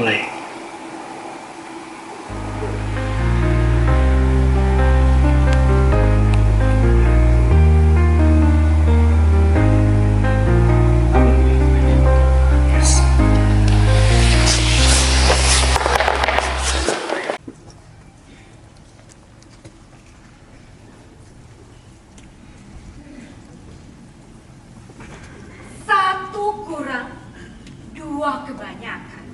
mulai. Satu kurang, dua kebanyakan.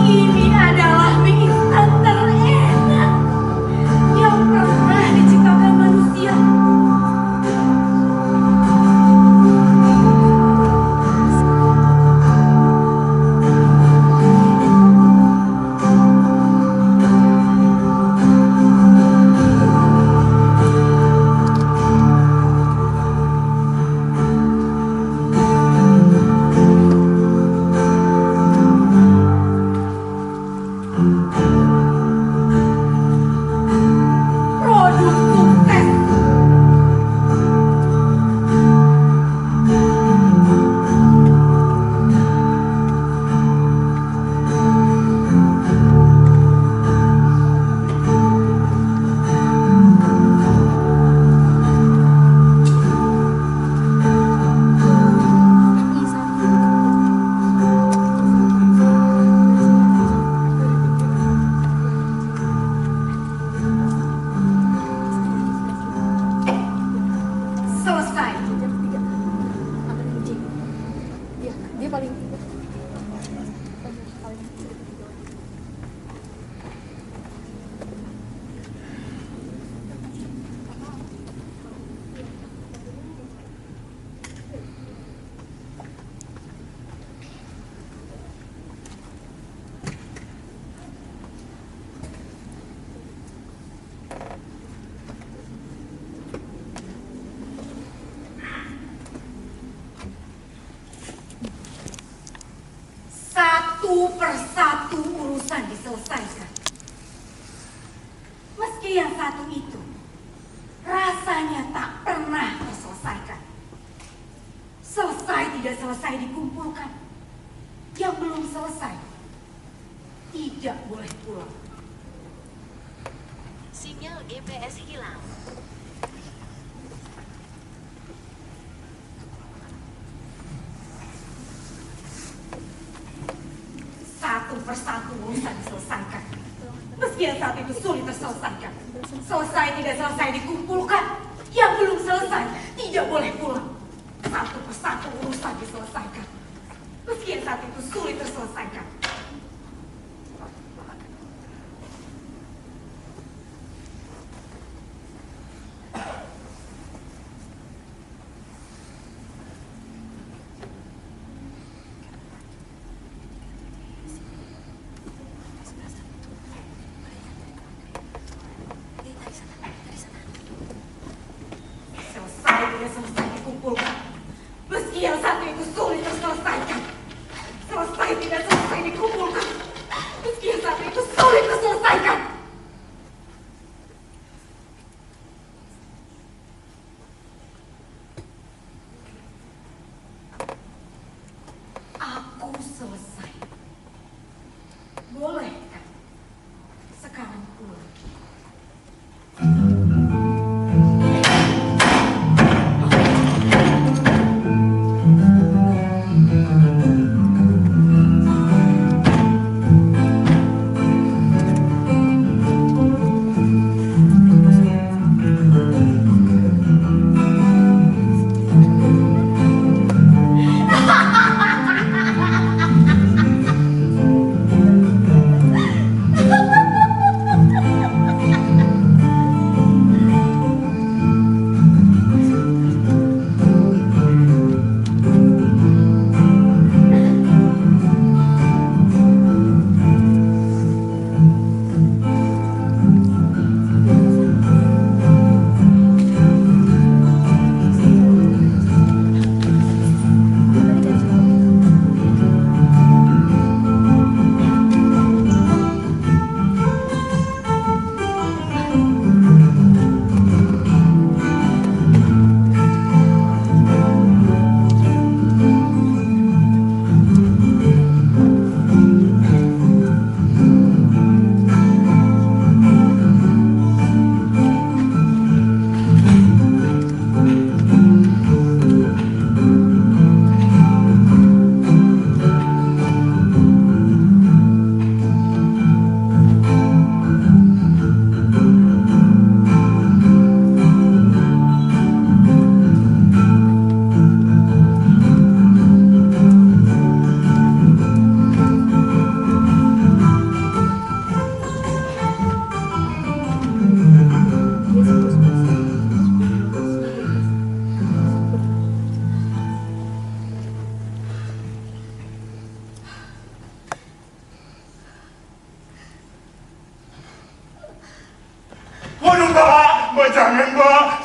Ini adalah mie instan terenak yang pernah diciptakan manusia. Produk sukses. Selesai. Dia paling Satu persatu urusan diselesaikan. Meski yang satu itu rasanya tak pernah terselesaikan. Selesai tidak selesai dikumpulkan. Yang belum selesai tidak boleh pulang. Sinyal GPS hilang. Satu persatu urusan diselesaikan. Meski yang saat itu sulit terselesaikan. Selesai tidak selesai dikumpulkan. Yang belum selesai tidak boleh pulang. Satu persatu urusan diselesaikan. Meski yang saat itu sulit terselesaikan. Selesai tidak selesai dikumpulkan. Meski yang satu itu sulit terselesaikan. Selesai tidak selesai dikumpulkan. Meski yang satu itu sulit terselesaikan. Aku selesai. Boleh kan? Sekarang pulang.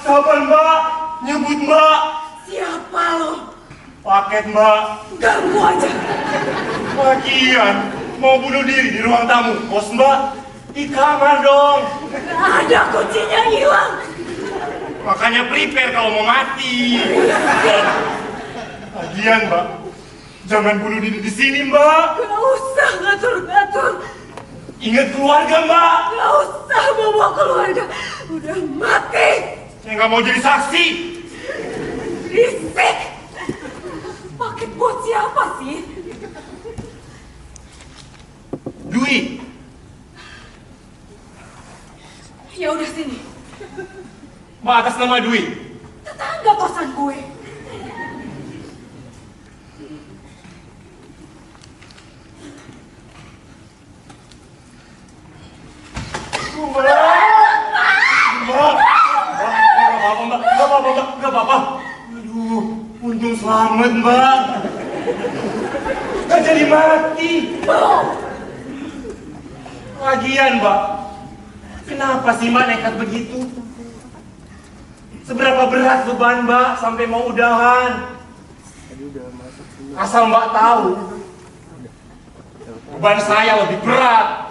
Sabar mbak, nyebut mbak. Siapa lo? Paket mbak. Ganggu aja. Lagian mau bunuh diri di ruang tamu, bos mbak. Di kamar dong. Ada kuncinya hilang. Makanya prepare kalau mau mati. Lagian mbak, jangan bunuh diri di sini mbak. Gak usah ngatur-ngatur. Ingat keluarga mbak. Gak usah bawa keluarga. Udah mati. Saya nggak mau jadi saksi. Risik. Paket buat siapa sih? Dwi. Ya udah sini. Mbak atas nama Dwi. Tetangga kosan gue. Gak apa-apa. Aduh, untung selamat, Mbak. Gak jadi mati. Lagian, Mbak, kenapa sih Mbak nekat begitu? Seberapa berat beban Mbak sampai mau udahan? Asal Mbak tahu, beban saya lebih berat.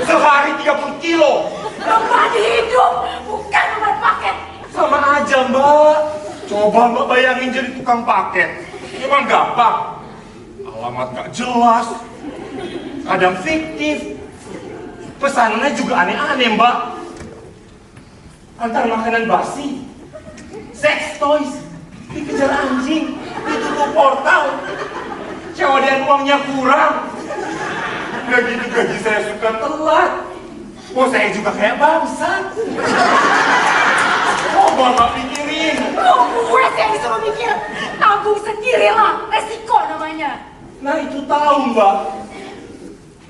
Sehari 30 kilo. Beban hidup, bukan beban paket. Sama aja Mbak. Coba Mbak bayangin jadi tukang paket. Emang gampang. Alamat gak jelas. Kadang fiktif. Pesanannya juga aneh-aneh Mbak. Antar makanan basi, sex toys, dikejar anjing, ditutup portal, cewadean uangnya kurang. Udah gitu gaji saya suka telat. Oh saya juga kayak bangsat. Coba Mbak pikirin. Oh, gue sih yang disuruh mikir. Tanggung sendirilah, resiko namanya. Nah itu tahu Mbak.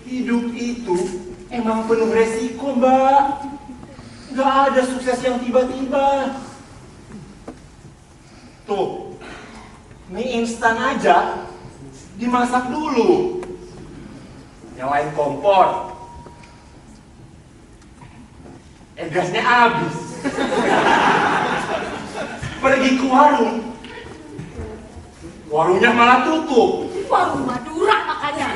Hidup itu emang penuh resiko Mbak. Gak ada sukses yang tiba-tiba. Tuh, mie instan aja dimasak dulu. Nyalain kompor. Gasnya habis. Pergi ke warung. Warungnya malah tutup. Warung Madura makanya.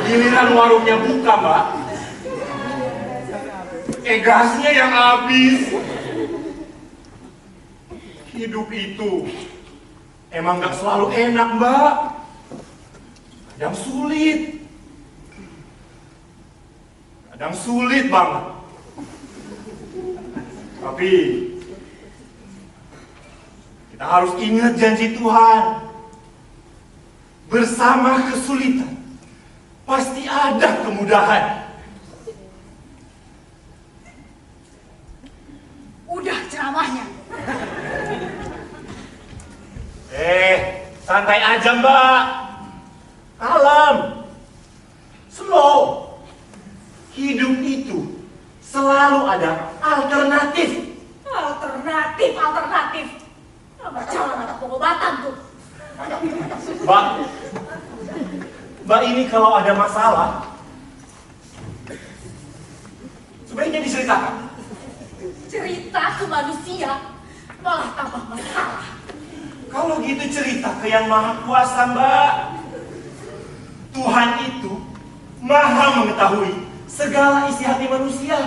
Giliran warungnya buka Mbak. Gasnya yang habis. Hidup itu emang gak selalu enak Mbak. Kadang sulit. Kadang sulit banget. Tapi kita harus ingat janji Tuhan. Bersama kesulitan pasti ada kemudahan. Udah ceramahnya. Santai aja Mbak. Kalem. Slow. Hidup itu selalu ada alternatif. Alternatif. Nama jalan anak pengobatan tuh. Mbak ini kalau ada masalah sebaiknya diceritakan. Cerita ke manusia malah tambah masalah. Kalau gitu cerita ke yang maha kuasa Mbak. Tuhan itu maha mengetahui segala isi hati manusia.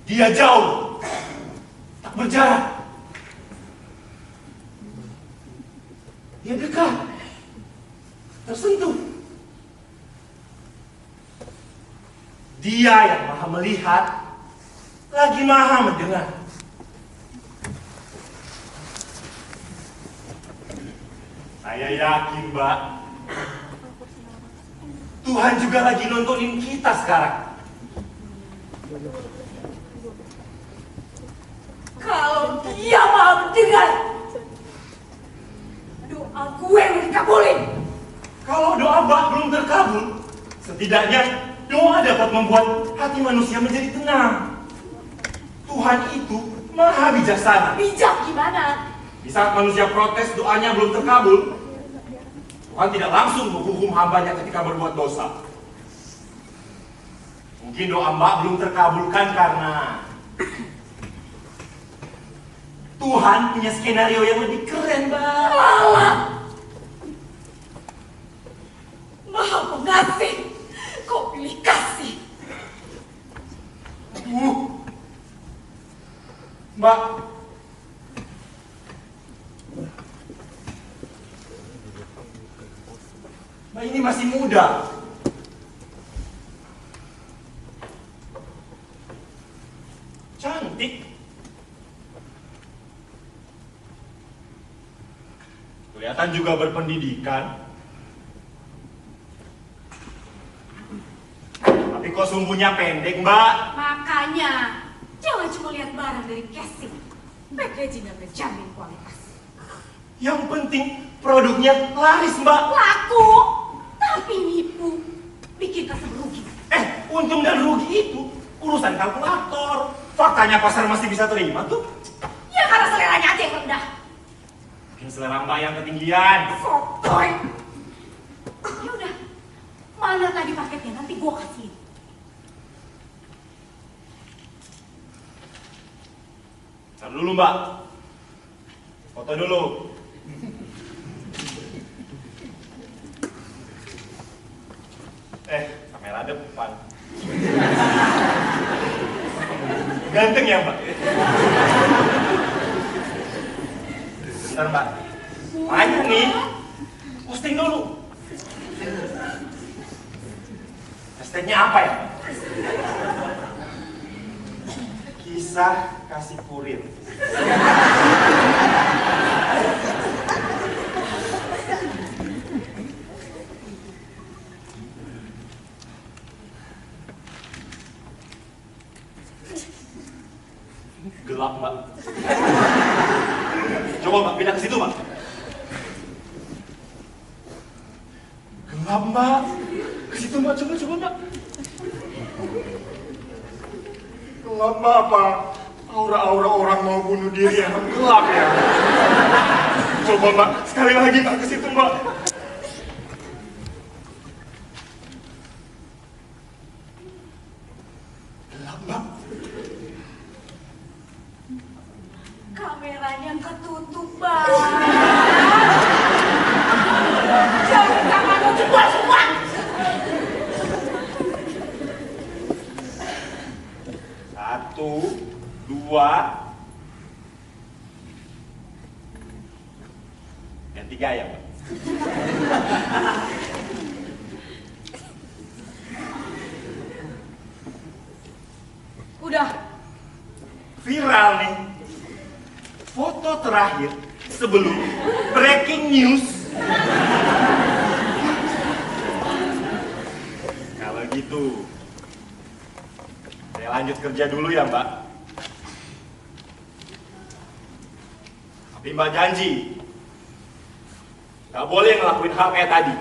Dia jauh, tak berjarak. Dia dekat, tersentuh. Dia yang maha melihat, lagi maha mendengar. Saya yakin, Mbak, Tuhan juga lagi nontonin kita sekarang. Kalau dia maha mendengar, doa gue udah dikabulin. Kalau doa Mbak belum terkabul, setidaknya doa dapat membuat hati manusia menjadi tenang. Tuhan itu maha bijaksana. Bijak gimana? Di saat manusia protes doanya belum terkabul, Tuhan tidak langsung menghukum hambanya ketika berbuat dosa. Mungkin doa Mbak belum terkabulkan karena Tuhan punya skenario yang lebih keren, Mbak. Allah Maha Pengasih, kau pilih kasih. Mbak, Mbak ini masih muda. Cantik. Kelihatan juga berpendidikan. Tapi kok sumbunya pendek, Mbak? Makanya jangan cuma lihat barang dari casing, packaging dan menjamin kualitas. Yang penting produknya laris, Mbak. Laku, tapi nipu, bikin customer rugi. Untung dan rugi itu urusan kalkulator. Faktanya pasar masih bisa terima tuh. Ya karena seleranya aja yang rendah. Mungkin selera Mbak yang ketinggian. Sotoy. Ya udah, mana tadi paketnya? Nanti gua kasih. Ntar dulu, Mbak. Foto dulu. Kamera depan. Ganteng ya, Mbak? Bentar, Mbak. Banyak nih. Posting dulu. Hashtagnya apa ya? Kisah kasih kurir. Gelap, Mbak. Coba, Mbak, pindah ke situ, Mbak. Gelap, Mbak. Ke situ, Mbak. Coba, Mbak. Gelap, Mbak, apa? Aura-aura orang mau bunuh diri yang gelap ya. Coba, Mbak. Sekali lagi, Mbak, ke situ, Mbak. Gelap, Mbak. Kameranya ketutup, Bang. Jangan tangan lu semua. Satu, dua, yang tiga ya, Mbak. Udah. Viral nih. Foto terakhir sebelum breaking news. Kalau gitu, saya lanjut kerja dulu ya, Mbak. Tapi Mbak janji, nggak boleh ngelakuin hal kayak tadi.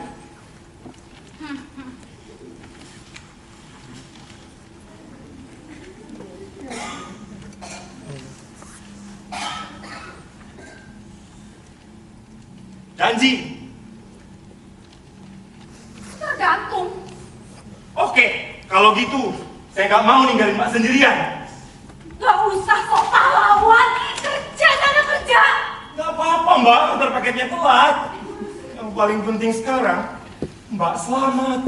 Janji. Tergantung. Oke, kalau gitu saya nggak mau ninggalin Mbak sendirian. Gak usah sok pahlawan. Kerja sana kerja. Nggak apa-apa, Mbak, ntar paketnya telat. Yang paling penting sekarang, Mbak selamat.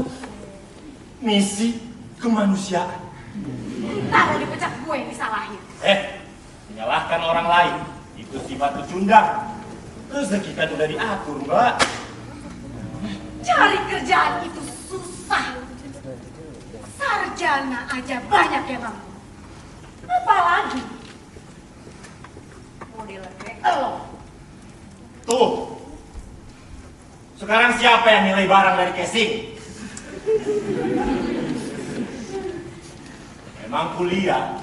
Misi kemanusiaan. Ntar dipecat gue yang disalahin. Menyalahkan orang lain itu sifat pecundang. Rezeki kan udah diatur, Mbak. Cari kerjaan itu susah. Sarjana aja banyak yang mampu. Apalagi modelnya kayak lo. Tuh. Sekarang siapa yang nilai barang dari casing? Memang kuliah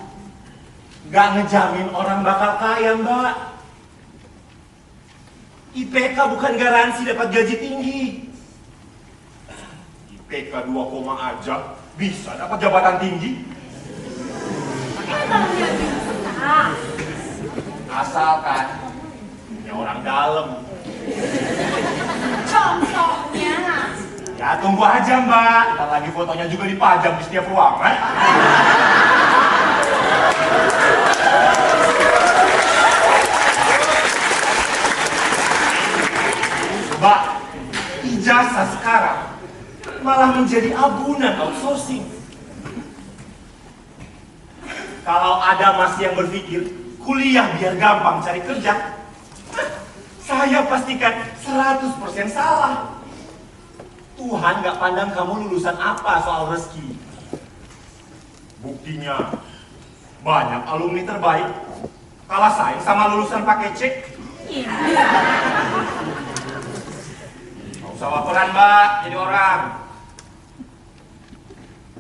nggak ngejamin orang bakal kaya, Mbak. IPK bukan garansi dapat gaji tinggi. IPK 2, aja bisa dapat jabatan tinggi. Emang dia bisa. Asalkan Ya orang dalam. Contohnya. Ya tunggu aja Mbak, ntar lagi fotonya juga dipajang di setiap ruangan. Mbak, ijazah sekarang malah menjadi agunan outsourcing. Kalau ada masih yang berpikir kuliah biar gampang cari kerja, saya pastikan 100% salah. Tuhan gak pandang kamu lulusan apa soal rezeki. Buktinya, banyak alumni terbaik kalah saing sama lulusan pakai cek. Iya. Gak usah baperan Mbak, jadi orang.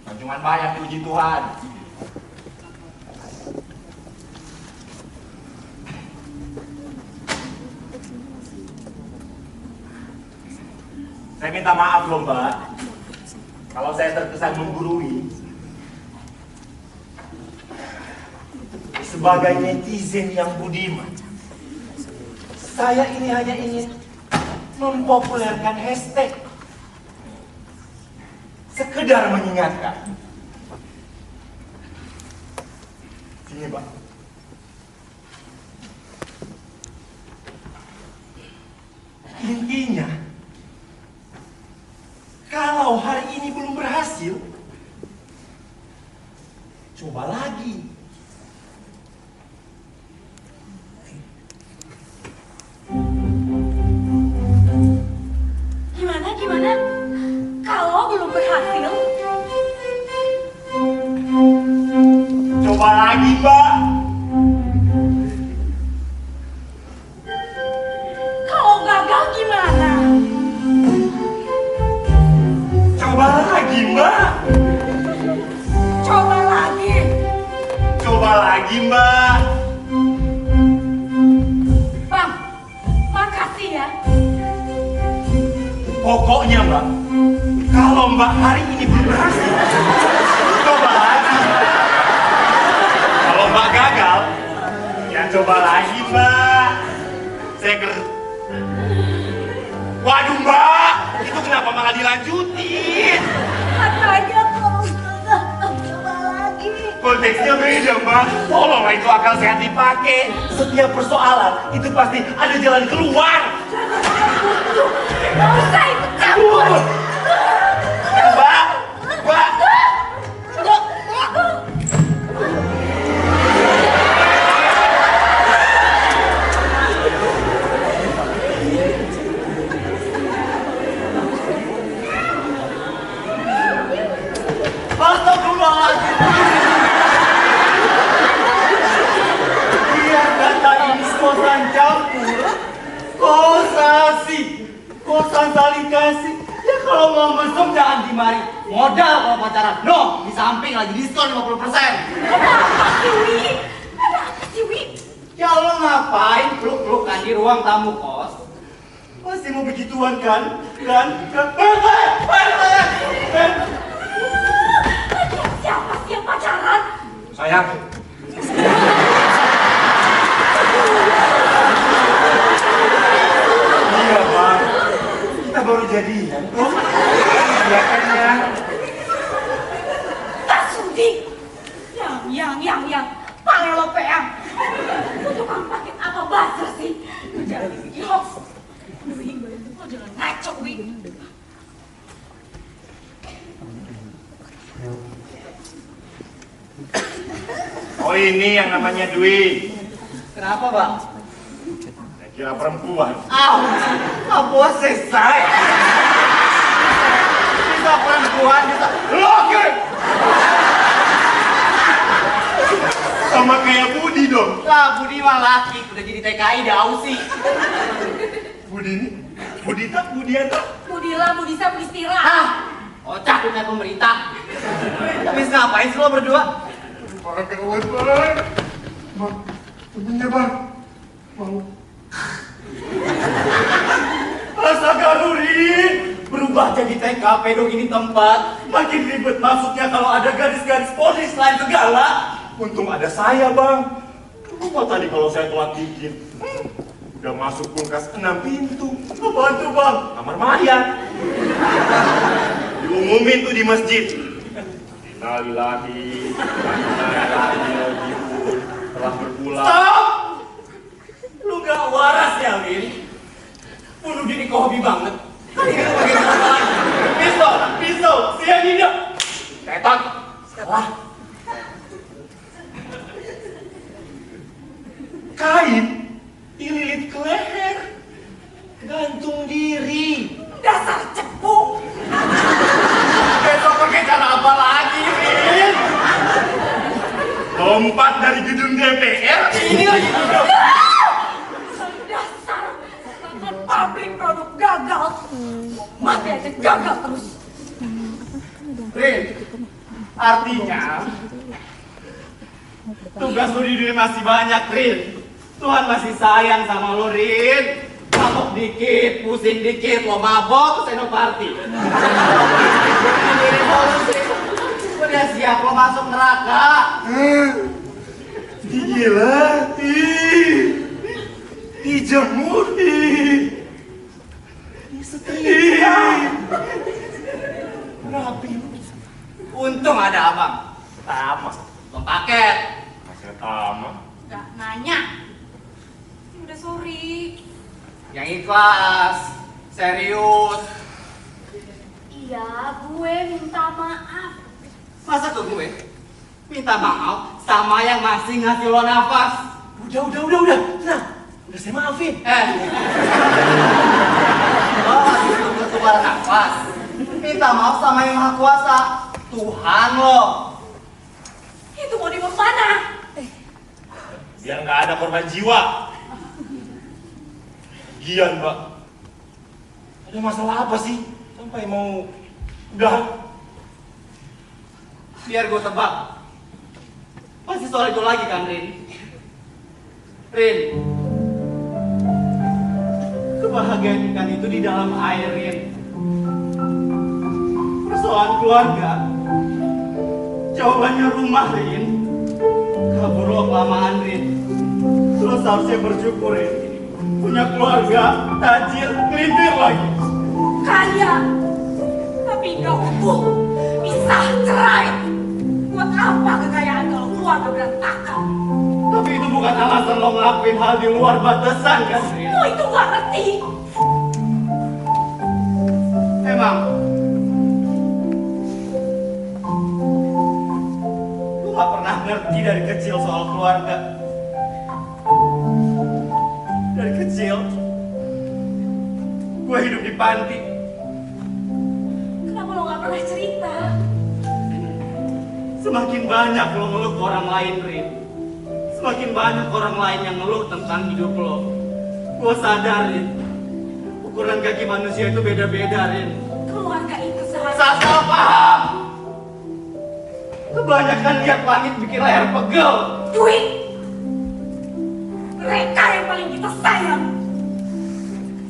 Kan cuma banyak diuji Tuhan. Saya minta maaf loh Mbak, kalau saya terkesan menggurui. Sebagai netizen yang budiman, saya ini hanya ingin mempopulerkan hashtag. Sekedar mengingatkan. Sini Pak. Intinya, kalau hari ini belum berhasil, coba lagi. Gimana? Kalau belum berhasil, Coba lagi, Mbak. kalau gagal gimana? Coba lagi, Mbak. Coba lagi. Coba lagi, Mbak. Bang, makasih ya. Pokoknya, Mbak, kalau Mbak hari ini belum berhasil, coba lagi. Kalau Mbak gagal, ya coba lagi, Mbak. Saya Waduh, Mbak, itu kenapa malah dilanjutin? Katanya kalau gagal coba lagi. Konteksnya beda, Mbak. Tolonglah itu akal sehat dipakai. Setiap persoalan itu pasti ada jalan keluar. Gak usah ikut campur. Mbak, Mbak. Astagfirullahaladzim. Biar kata ini kosan campur, kosasi, kosan saling kasih. Ya kalau mau mesum jangan di mari. Modal kalau pacaran. No, di samping lagi diskon 50%. Ada apa sih, Wi? Ada apa sih, Wi? Ya lo ngapain peluk-pelukan di ruang tamu kos? Masih mau begituan kan? Siapa sih yang pacaran? Sayang. Iya bang, kita baru jadian kok. Iya kan ya? Tak sudi. Yang. Panggil lo peang. Untuk pakai apa buzzer sih? Lu jangan bikin hoax. Wi, lo jangan ngaco, Wi. Oh ini yang namanya Dwi. Kenapa, Bang? Saya kira perempuan. Apa selesai? Bisa perempuan, bisa... Oke. Sama kayak Budi dong. Lah, Budi mah laki, udah jadi TKI, dah Ausi. Budi ini, Budita, Budianta. Budila, Budisa, Budistira. Kocak punya pemerintah. Habis ngapain sih lo berdua? Para kawan bang. Bang, temennya bang. Mau. Astaga, Nurin! Berubah jadi TKP dong ini tempat. Makin ribet masuknya kalau ada garis-garis polis lain segala. Untung ada saya bang. Lupa tadi kalau saya telat dikit. Udah masuk kulkas 6 pintu. Apaan tuh bang? Kamar mayat. Diumumin tuh di masjid. Innalillahi wa inna ilaihi raji'un. Telah berpulang. Stop! Lu gak waras ya, Lin? Bunuh diri kau hobi banget. Ini lu bagian apa lagi? Pisau, sianida. Tetot. Salah. Kain dililit ke leher. Gantung diri. Dasar cepu. Besok pakai cara apa lagi, Lin? Lompat dari gedung DPR. Ini lagi duduk. Dasar pabrik produk gagal. Mati aja gagal terus. Lin, artinya tugas lu di dunia masih banyak, Rin. Tuhan masih sayang sama lu, Rin. Mabok dikit, pusing dikit, lo mabok, senoparty. Ini revolusi. Udah siap lo masuk neraka. Gila. Dijemur. Disetrika. Rapi. Untung ada abang. Tama. Lo paket. Masih tama. Gak nanya. Udah sorry. Yang ikhlas, serius. Iya, gue minta maaf. Masa ke gue? Minta maaf sama yang masih ngasih lo nafas. Udah. Tenang. Udah saya maafin. Lo habis itu bertukar nafas. Minta maaf sama yang maha kuasa, Tuhan lo. Itu mau dibawa mana? Biar nggak ada korban jiwa. Gian, Mbak. Ada masalah apa sih? Sampai mau udah. Biar gue tebak. Pasti soal itu lagi kan, Rin? Rin. Kebahagiaan ikan itu di dalam air, Rin. Persoalan keluarga. Jawabannya rumah, Rin. Kabur lo kelamaan, Rin. Lo seharusnya bersyukur, Rin. Punya keluarga, tajir, kelintir lagi. Kaya. Tapi gak utuh. Pisah, cerai. Buat apa kekayaan kalau keluarga berantakan? Tapi itu bukan alasan lo ngelakuin hal di luar batasan, kan, Rin? Lo itu gak ngerti. Emang lu gak pernah ngerti dari kecil soal keluarga. Dari kecil gue hidup di panti. Kenapa lo gak pernah cerita? Semakin banyak lo ngeluh ke orang lain, Rin, semakin banyak orang lain yang ngeluh tentang hidup lo. Gue sadar, Rin, ukuran kaki manusia itu beda-beda, Rin. Keluarga itu seharusnya... Salah paham. Kebanyakan lihat langit bikin leher pegel. Duit. Mereka yang paling kita sayang.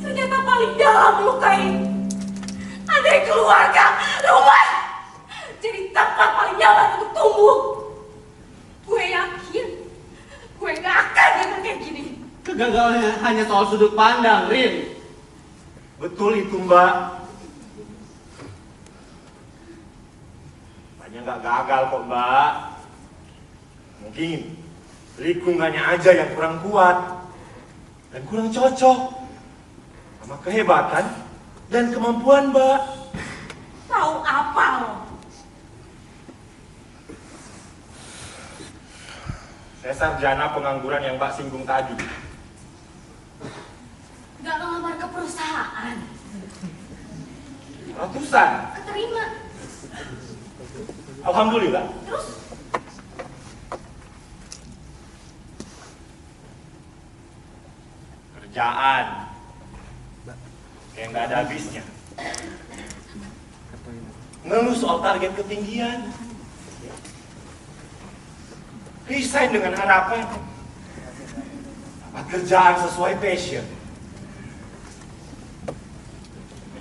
Ternyata paling dalam melukai. Ada keluarga, rumah. Jadi tempat paling nyaman untuk tumbuh. Gue yakin gue gak akan dengan kayak gini. Kegagalannya hanya soal sudut pandang, Rin. Betul itu, Mbak. Banyak nggak gagal kok, Mbak. Mungkin lingkungannya aja yang kurang kuat dan kurang cocok sama kehebatan dan kemampuan, Mbak. Tahu apa lo? Saya sarjana pengangguran yang Mbak singgung tadi. Gak ngelamar ke perusahaan. Ratusan. Keterima. Alhamdulillah. Terus Kerjaan kayak nggak ada habisnya. Ngeluh soal target ketinggian. Resign dengan harapan dapat kerjaan sesuai passion.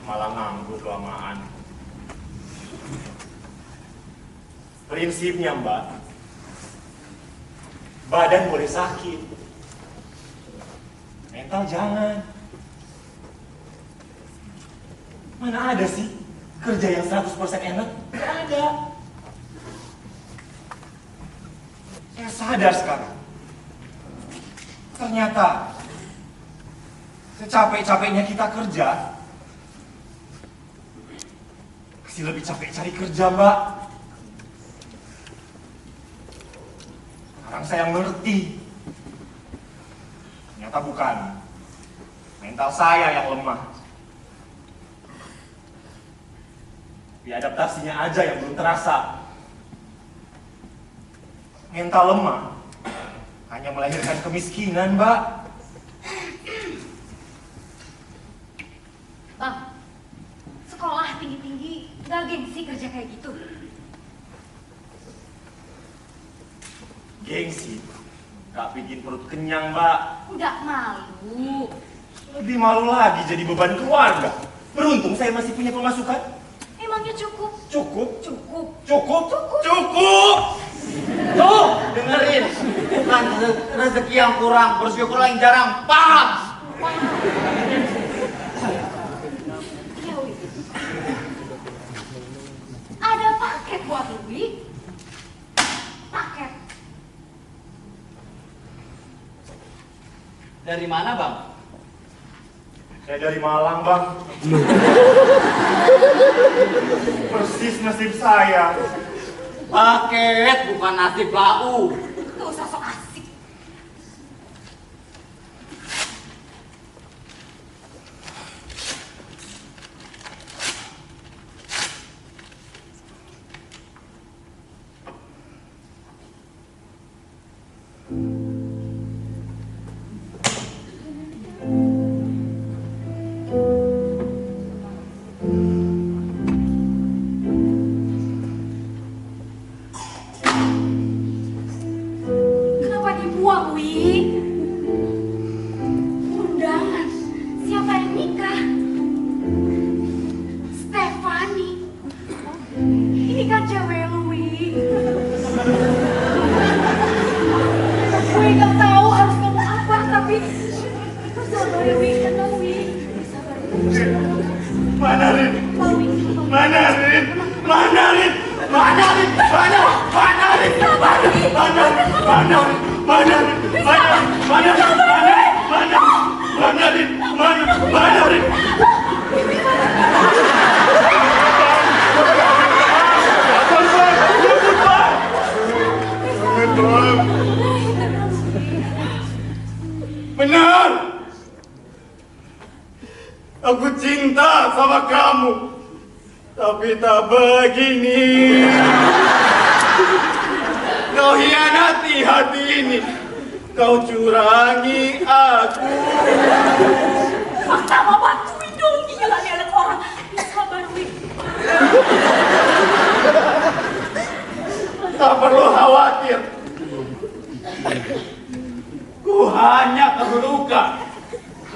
Malah nganggur kelamaan. Prinsipnya, Mbak, badan boleh sakit, mental jangan. Mana ada sih kerja yang 100% enak? Gak ada. Saya sadar sekarang. Ternyata secapek-capeknya kita kerja, masih lebih capek cari kerja, Mbak. Sekarang saya ngerti. Ternyata bukan mental saya yang lemah. Tapi adaptasinya aja yang belum terasa. Mental lemah hanya melahirkan kemiskinan, Mbak. Bang, sekolah tinggi-tinggi gak gengsi kerja kayak gitu. Gengsi gak bikin perut kenyang, Mbak. Nggak malu. Lebih malu lagi jadi beban keluarga. Beruntung saya masih punya pemasukan. Emangnya cukup? Cukup. Cukup. Cukup. Cukup. Tuh, dengerin. Bukan rezeki yang kurang, bersyukur yang jarang. Paham? Iya, Wi. Ada paket buat lu, Wi. Paket. Dari mana, Bang? Saya dari Malang, Bang. Persis nasib saya. Paket, bukan nasib lau. Gak usah sok asik. Kenapa dibuang, Wi? Undangan. Siapa yang nikah? Stefani. Ini kan cewek lu, Wi. Gue gak tahu harus ngomong apa, tapi sabar ya, Wi. Tenang, Wi. Sabar. Mana, Rin? Apa, Wi? Mana, Rin? Mana, Rin? Mana, Rin? Mana? Mana, Rin? Mana? Mana? Mana? Mana, Rin? Mana? Mana? Mana? Mana? Mana, Rin? Mana? Mana, Rin? Benar. Aku cinta sama kamu. Tapi tak begini. Kau hianati hati ini. Kau curangi aku. Fakta mau bantuin dong, gila nih anak orang. Sabar, Wi. Tak perlu khawatir. Ku hanya terluka.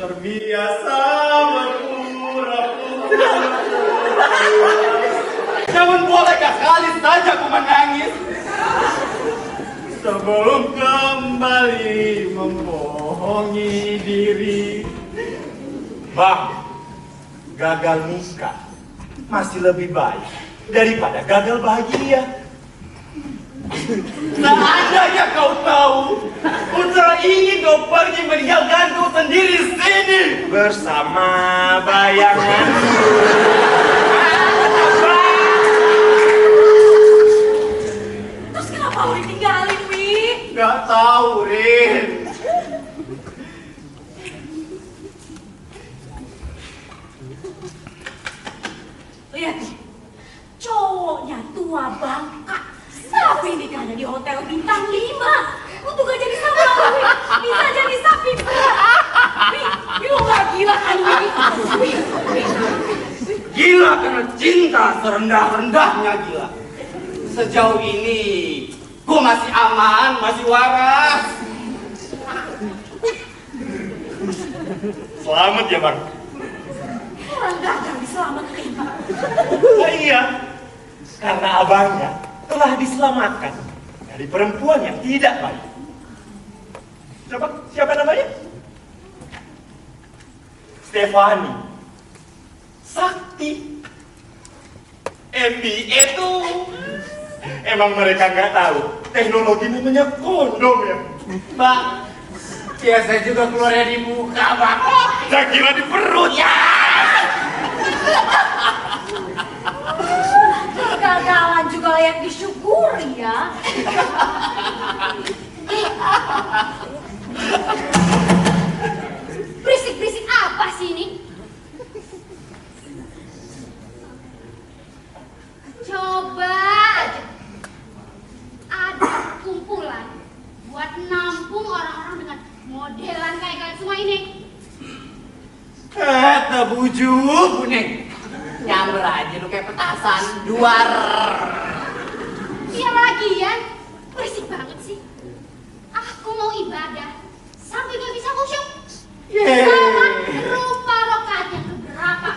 Terbiasa berpura-pura. Namun bolehkah sekali saja aku menangis? Sebelum kembali membohongi diri. Bang, gagal nikah masih lebih baik daripada gagal bahagia. Seandainya kau tahu, putra ingin kau pergi meninggalkanku sendiri di sini. Bersama bayangan. Terus kenapa lu ditinggalin, Wi? Gak tahu, Rin. Lihat nih, cowoknya tua bangka. Tapi nikahnya di hotel bintang 5. Untuk gak jadi sama lu, Wi. Bisa jadi sapi perah. Wi, lu gak gila kan, Wi? Wi. Gila karena cinta serendah-rendahnya gila. Sejauh ini, ku masih aman, masih waras. Selamat ya, Bang. Orang gagal diselamatkan. Oh iya, karena abangnya telah diselamatkan dari perempuan yang tidak baik. Coba, siapa namanya? Stefani, Sakti, MBA tuh. Emang mereka nggak tahu teknologi namanya kondom ya? Bang, biasa juga keluarnya di muka, Bang. Saya kira di perut ya. Kegagalan juga layak disyukuri ya. Berisik-berisik apa sih ini? Coba aja ada kumpulan buat nampung orang-orang dengan modelan kayak kalian semua ini. Tebuju, Buning. Nyamber aja lu kayak petasan, duar. Iya lagian, berisik banget sih. Aku mau ibadah, sampai gak bisa khusyuk. Yeay. Sama rupa rokaatnya keberapa?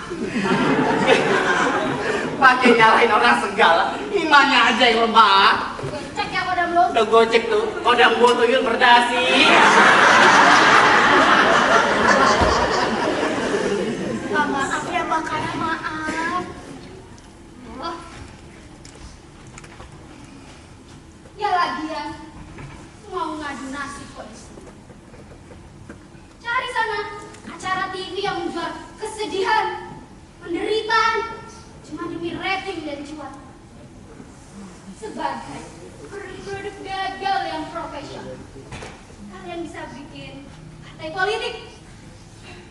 Pakai nyalahin orang segala, imannya aja yang lemah. Cek ya kodam lo. Udah gue cek tuh, kodam gue tuyul berdasi. Maaf ya Bang, karena maaf. Oh. Ya lagian, mau ngadu nasib kok di sini. Cari sana acara TV yang menjual kesedihan, penderitaan, cuma demi rating dan cuan. Sebagai produk gagal yang profesional, kalian bisa bikin partai politik,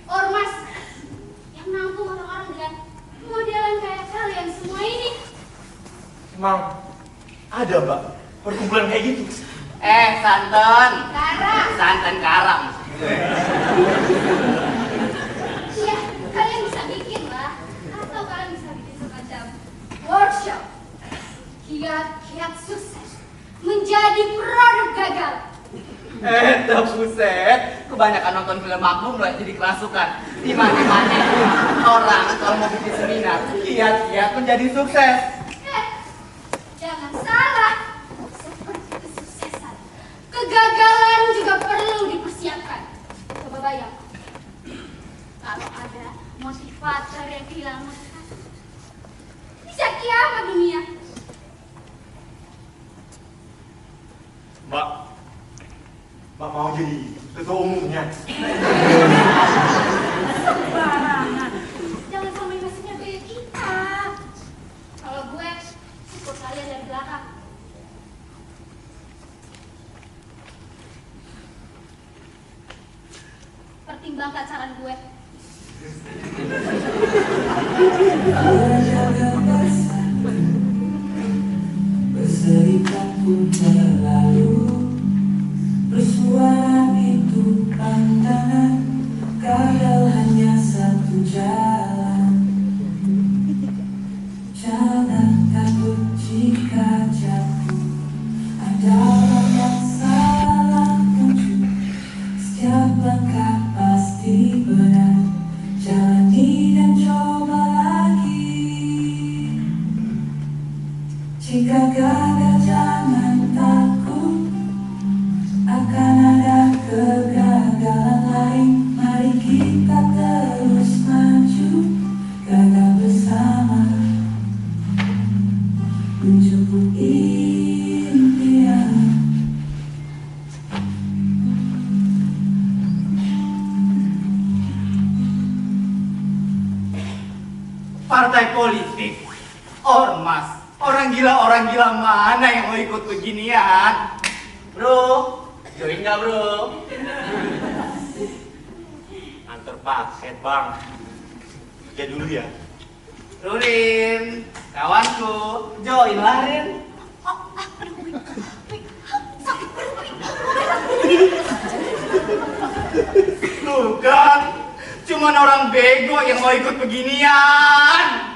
ormas yang nampung orang-orang dengan modelan kayak kalian semua ini. Emang ada Mbak perkumpulan kayak gitu? Santan. Karang. Santan karam. Iya, kalian bisa bikin lah. Atau kalian bisa bikin semacam workshop. Kiat-kiat sukses menjadi produk gagal. Buset, kebanyakan nonton film makmum lah jadi kerasukan. Di mana-mana orang kalau mau bikin seminar, kiat-kiat menjadi sukses. Jangan salah. Seperti kesuksesan, kegagalan juga perlu dipersiapkan. Coba bayang, kalau ada motivator yang kehilangan motivasi, bisa kiamat dunia. Mbak mau jadi ketua umumnya? Sembarangan. Jangan sampai maksudnya kayak kita. Kalau gue ikut kalian dari belakang. Pertimbangkan saran gue. Berserikat pun terlalu bersuara itu pandangan, gagal hanya satu jalan. Jangan takut jika jatuh, ada banyak salah muncul. Setiap langkah pasti benar, jalani dan coba lagi. Jika gagal jangan takut, akan ada kegagalan lain. Mari kita terus maju, gagal bersama, menjemput impian. Partai politik, ormas, orang gila mana yang mau ikut beginian? Bro, join nggak bro? Antar paket Bang. Kerja dulu ya. Rurin, kawanku, join lah Rin. Tuh kan, cuman orang bego yang mau ikut beginian.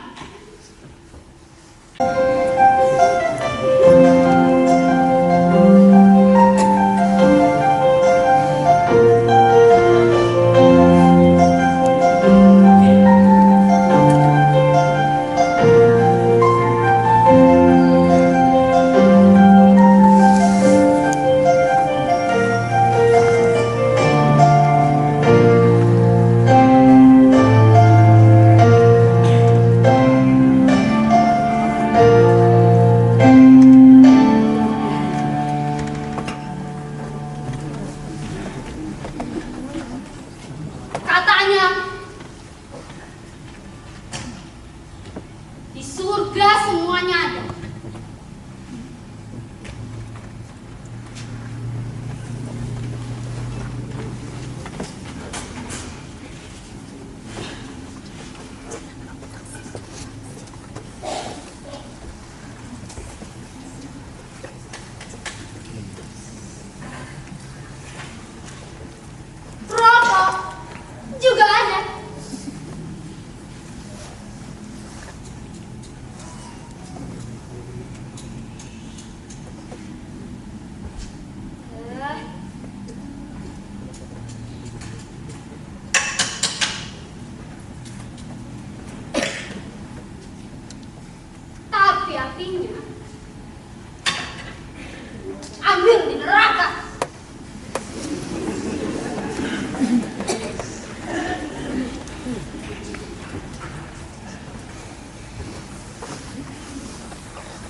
di neraka.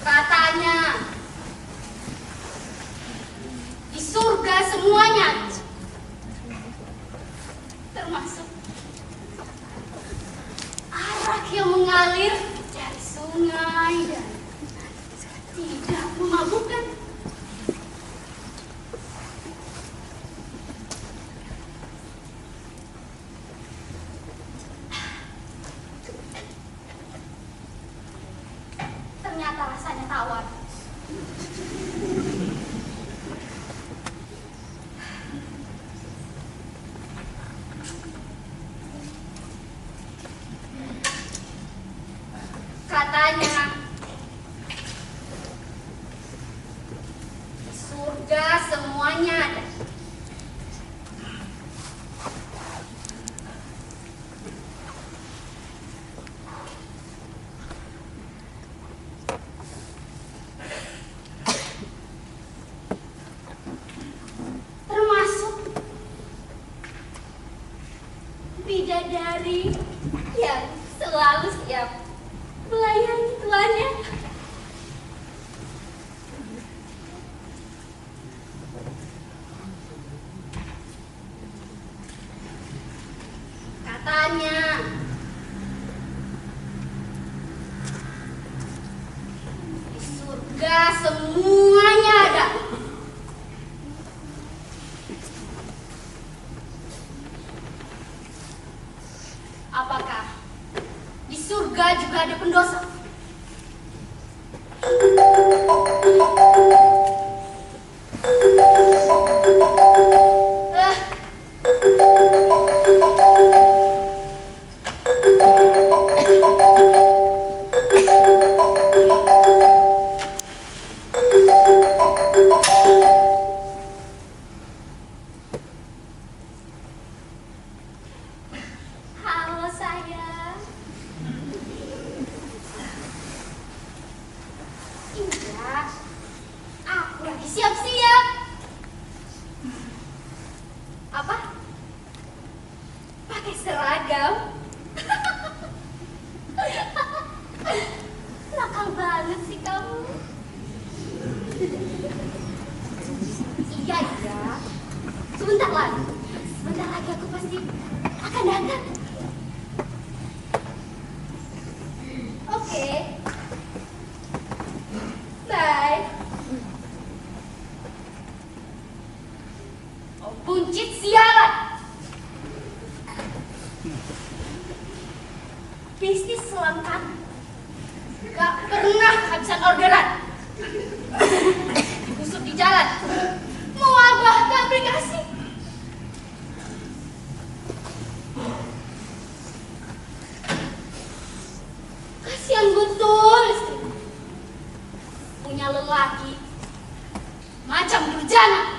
Katanya di surga semuanya, termasuk arak yang mengalir dari sungai dan tidak memabukkan. Ternyata rasanya tawar. Katanya di surga semuanya ada. Termasuk bidadari yang selalu siap melayani tuannya. Katanya di surga semuanya ada. Apakah di surga juga ada pendosa? Halo sayang. Iya, aku lagi siap-siap. Apa? Pakai seragam? Nakal banget sih kamu. Iya, iya. Sebentar lagi aku pasti akan datang. Oke. Bye. Oh, buncit sialan. Bisnis selengkap. Gak pernah kehabisan orderan. Busuk di jalan. Mau apa ke aplikasi? Kasihan betul istriku. Punya lelaki macam durjana.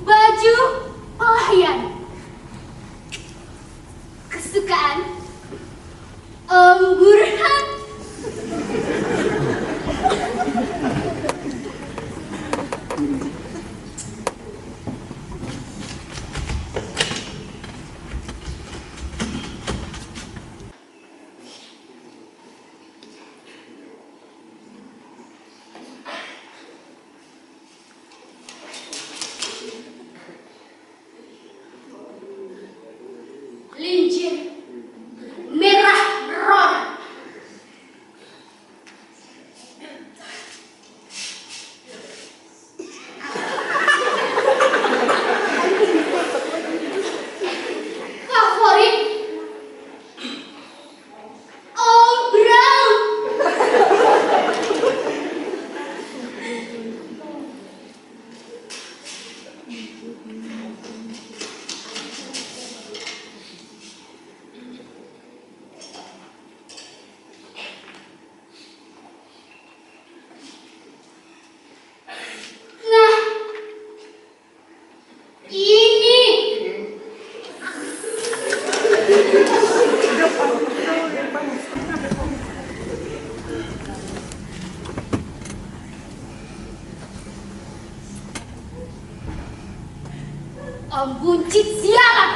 Baju pelayan kesukaan Om Burhan. Lincir merah ron. Om buncit sialan.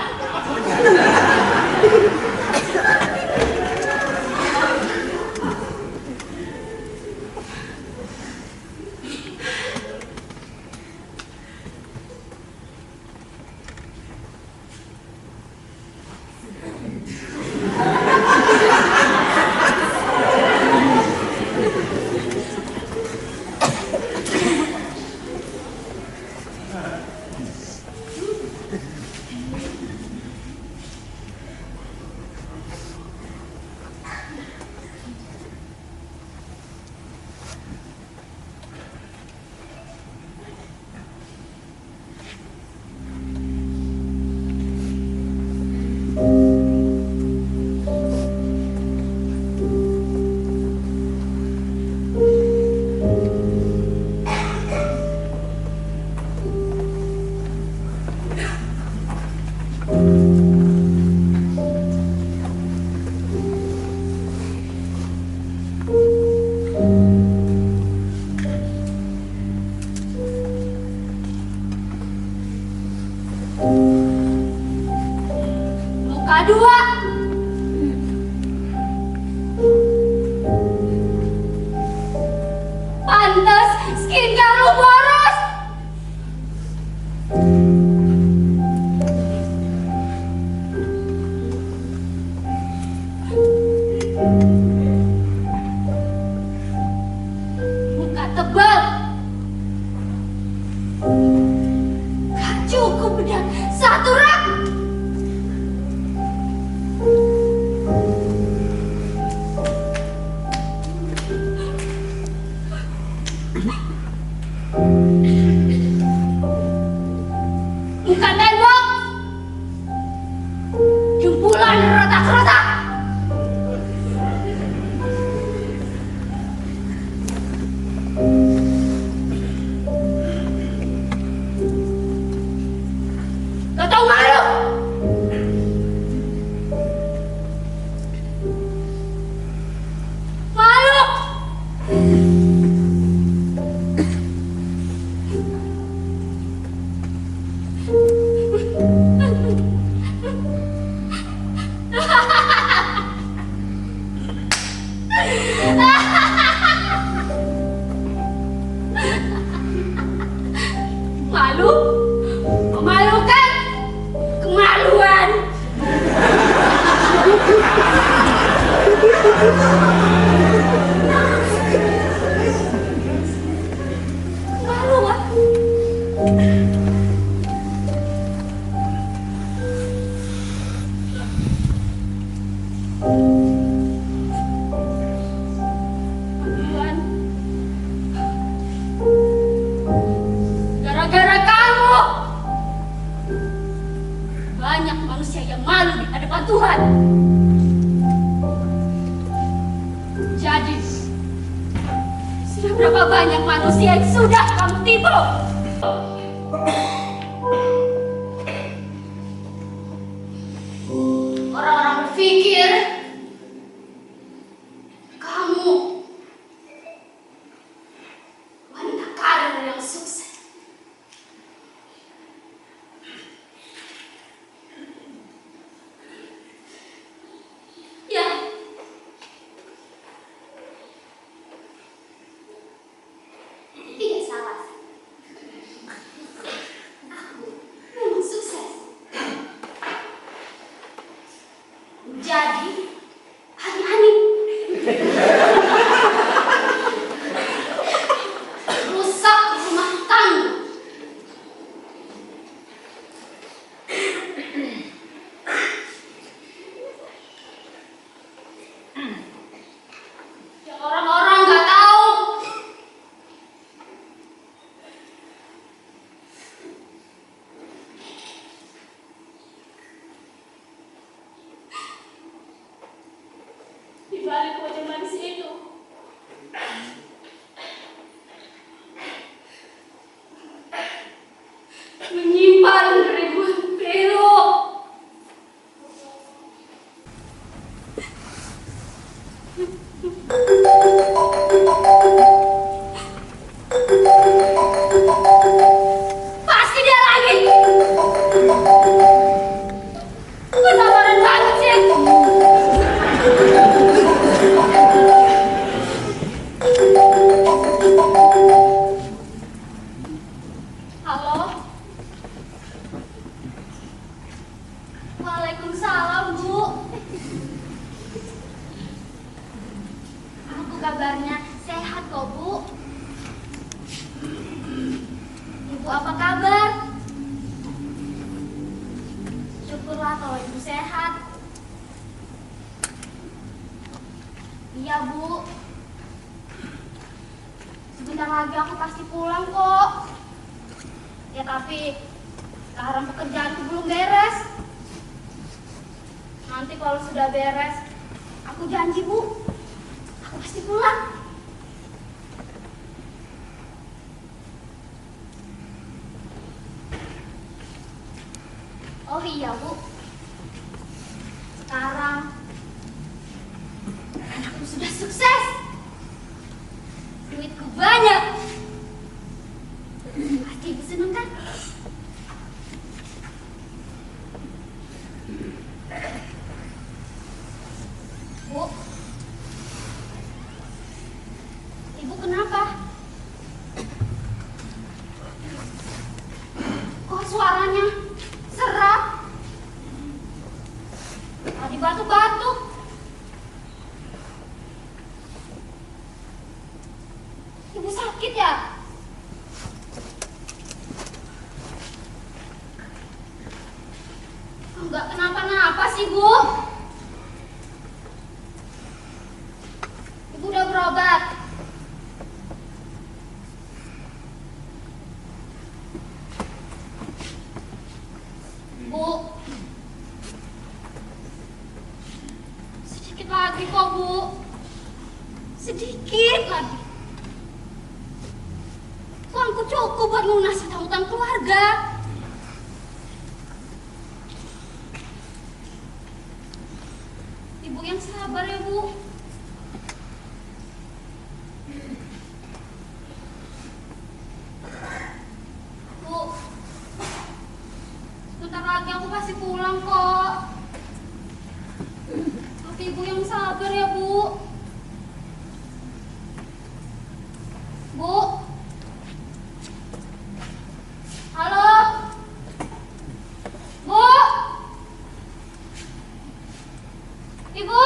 Luka 2. Pantes skincare lu boros. Muka tebal. Gak cukup bedak 1 rak. Muka tembok. Jempulan retak-retak. Gak tau malu. Malu. Malu, memalukan, kemaluan. Kemaluan. Kemaluan. Gara-gara kamu, banyak manusia yang malu di hadapan Tuhan. Jadi, sudah berapa banyak manusia yang sudah kamu tipu? Orang-orang berpikir kamu wanita karir yang sukses. Ya, tidak salah. Aku memang sukses. Jadi, aneh-aneh. Rusak rumah tangga. Yang orang-orang nggak tahu. Di balik wajah manis itu, menyimpan ribuan peluk. Pasti dia lagi. Kesabaran banget sih. Halo. Waalaikumsalam, Bu. Aku kabarnya sehat kok, Bu. Ibu apa kabar? Syukurlah kalau ibu sehat. Iya, Bu. Sebentar lagi aku pasti pulang kok. Ya tapi sekarang pekerjaanku belum beres. Nanti kalau sudah beres, aku janji, Bu. Aku pasti pulang. Oh iya, Bu. Sekarang anakku sudah sukses. Duitku banyak. Pasti Ibu seneng kan? Bu. Ibu kenapa? Kok suaranya serak? Tadi batuk-batuk. Ibu sakit ya? Enggak kenapa-napa sih, Bu. Ibu udah berobat? Bu, sedikit lagi kok, Bu. Sedikit lagi. Uangku cukup buat melunasi hutang keluarga. Ibu yang sabar ya, Bu. Bu, sebentar lagi aku pasti pulang kok. Tapi Ibu yang sabar ya, Bu. Bu. Halo. Bu. Ibu.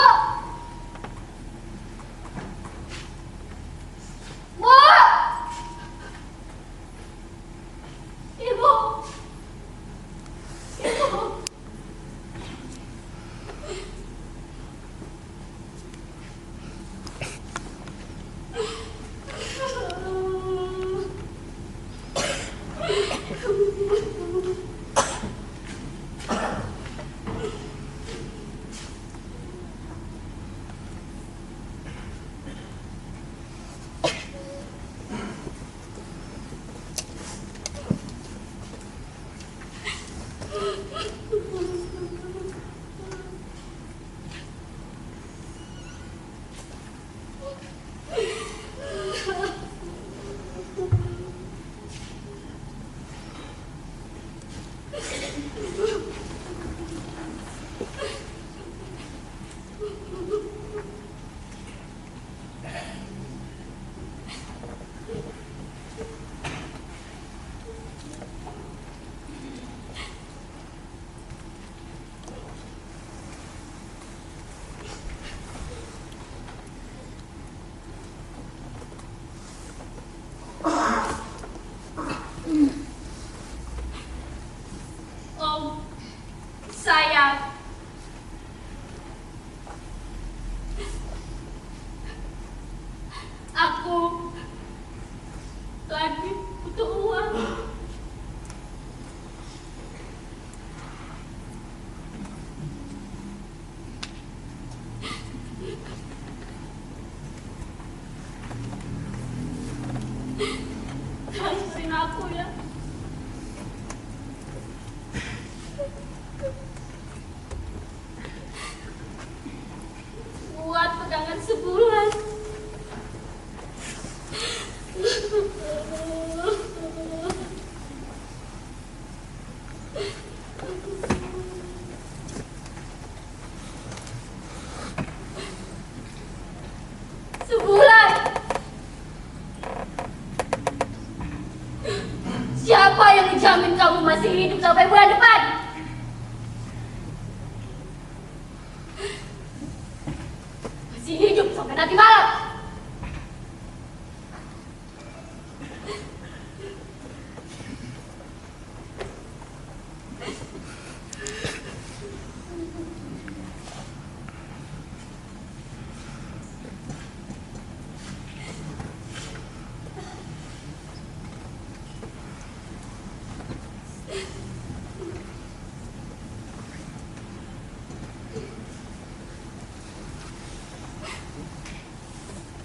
dengan sebulan. Sebulan. Siapa yang menjamin kamu masih hidup sampai bulan depan? Masih hidup sampai nanti malam.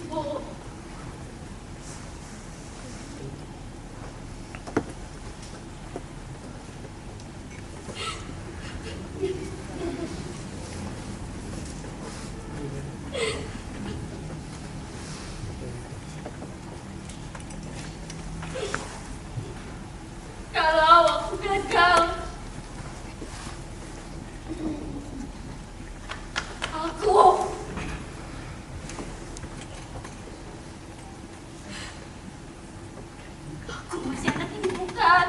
Bu, kalau aku gagal, aku masih anak ini bukan.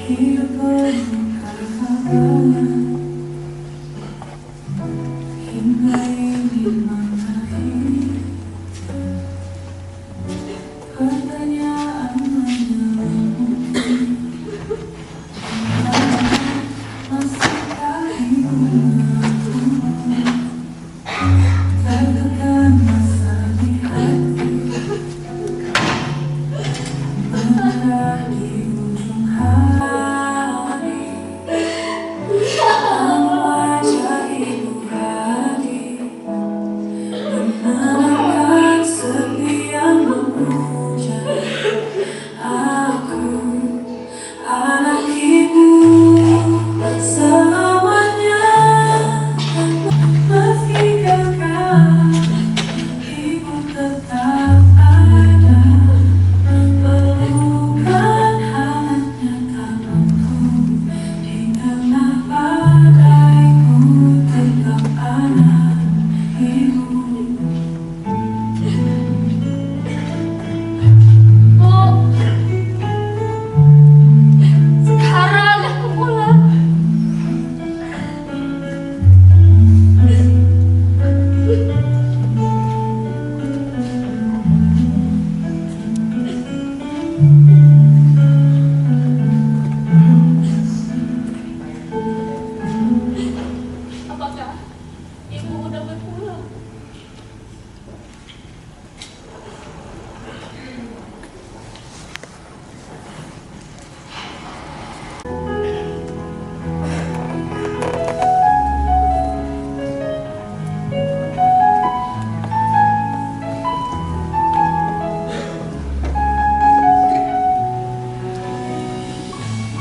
Hidup penuh kegagalan hingga ingin mengakhiri. Pertanyaan menyelimuti, masihkah ibu mengaku? Tertekan masa di hati, menara di ujung hari. Wajah ibu hadir, menenangkan sepi yang memuja. Aku anak ibu selamanya, meski gagal, ibu tetap ada. Pelukan hangatnya tak mampu di tengah badaiku, tetap anak ibu. Bu, sekarang aku pulang. Apakah ibu udah berpulang?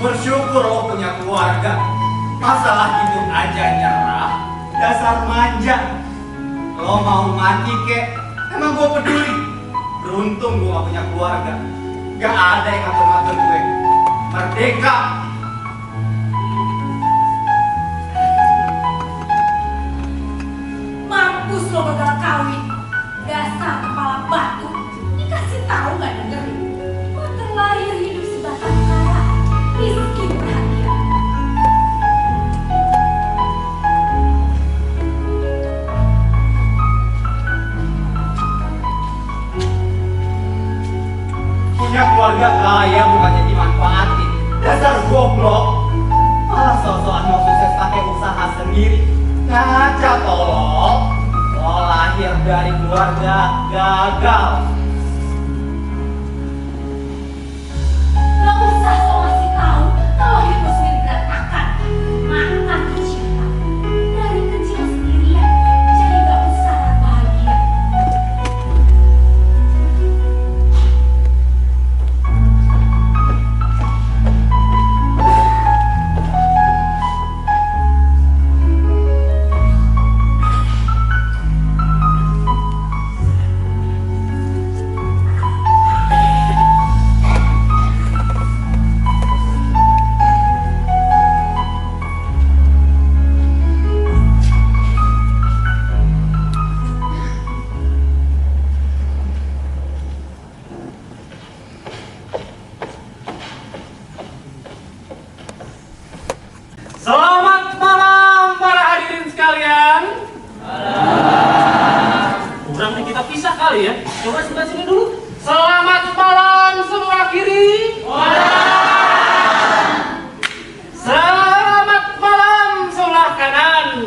Bersyukur lo punya keluarga. Masalah hidup aja nyerah. Dasar manja. Lo mau mati kek, emang gue peduli. Beruntung gue gak punya keluarga. Gak ada yang ngatur-ngatur gue. Merdeka. Mampus lo gagal kawin. Dasar kepala batu. Dikasih tahu nggak dengerin. Lo terlahir hidup sebatang kara. Miskin perhatian. Punya keluarga kaya bukannya dimanfaatin. Dasar goblok. Malah sosokan mau sukses pakai usaha sendiri. Ngaca tolong. Lo lahir dari keluarga gagal. Gak usah lo ngasih tahu kalau hidup lo sendiri berantakan. Makan cinta. Dari kecil sendirian. Jadi gak usah bahagia. Selamat malam para hadirin sekalian. Kurang nih kita pisah kali ya. Coba sebelah sini dulu. Selamat malam sebelah kiri. Selamat malam sebelah kanan.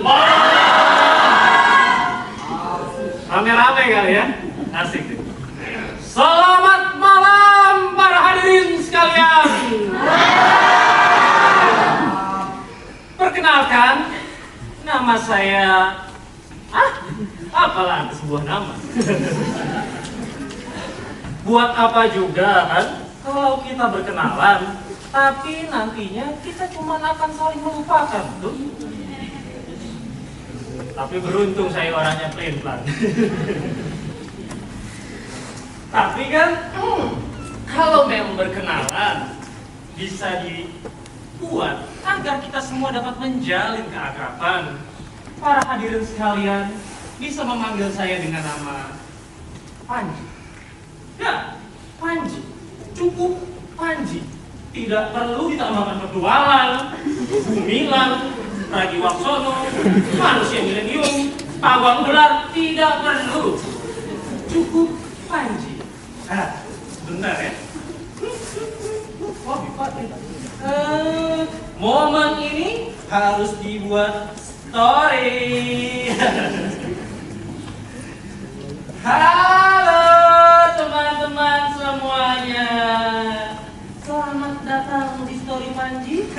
Rame-rame kali ya. Asik deh. Selamat malam para hadirin sekalian. Perkenalkan, nama saya apalah sebuah nama. Buat apa juga kan kalau kita berkenalan, tapi nantinya kita cuma akan saling melupakan tuh. Tapi beruntung saya orangnya pelin-pelan. Tapi kan kalau memang berkenalan bisa dibuat agar kita semua dapat menjalin keakraban. Para hadirin sekalian bisa memanggil saya dengan nama Panji. Ya, Panji. Cukup Panji. Tidak perlu ditambahkan petualang, Gumilang, Pragiwaksono, manusia milenium, pawang ular, tidak perlu. Cukup Panji. Bentar ya. Oh, momen ini harus dibuat story. Halo teman-teman semuanya. Selamat datang di story Panji.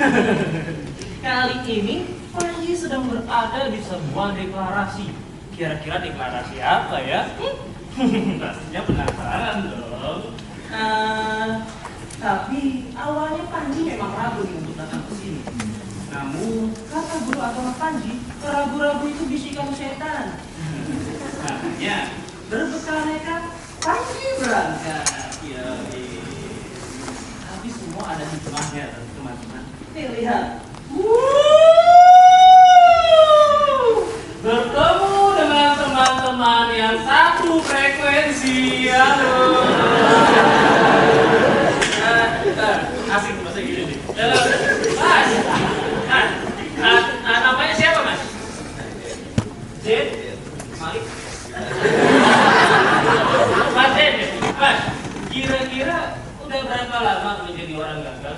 Kali ini Panji sedang berada di sebuah deklarasi. Kira-kira deklarasi apa ya? Pastinya penasaran dong. Tapi awalnya Panji memang ragu untuk datang ke sini. Namun kata guru agama Panji, ragu-ragu itu bisikan setan. Makanya berbekal nekat Panji berangkat. Ya, tapi semua ada hikmahnya teman-teman. Nih lihat. Bertemu dengan teman-teman yang satu frekuensi. Halo. Asik bahasa gini nih. Mas. Namanya siapa, Mas? Zed? Malik? Mas Zed. Mas, kira-kira udah berapa lama menjadi orang gagal?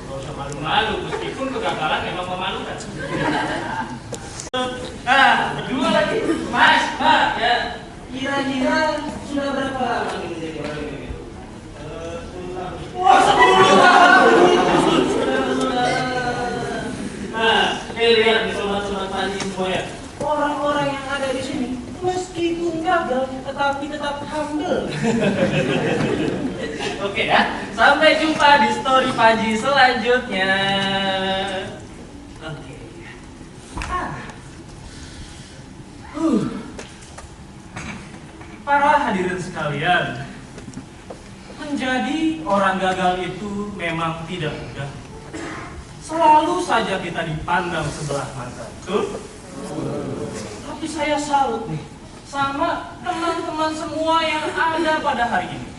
Gak usah malu-malu, meskipun kegagalan memang memalukan. Berdua lagi. Mas, Pak, ya. Kira-kira sudah berapa lama menjadi orang gagal? Wah, 10 tahun. Nah, lihat nih sobat-sobat Panji semua ya. Orang-orang yang ada di sini meskipun gagal tetapi tetap humble. Oke ya, sampai jumpa di story Panji selanjutnya. Oke. Para hadirin sekalian, menjadi orang gagal itu memang tidak mudah. Selalu saja kita dipandang sebelah mata, betul? Tapi saya salut nih sama teman-teman semua yang ada pada hari ini.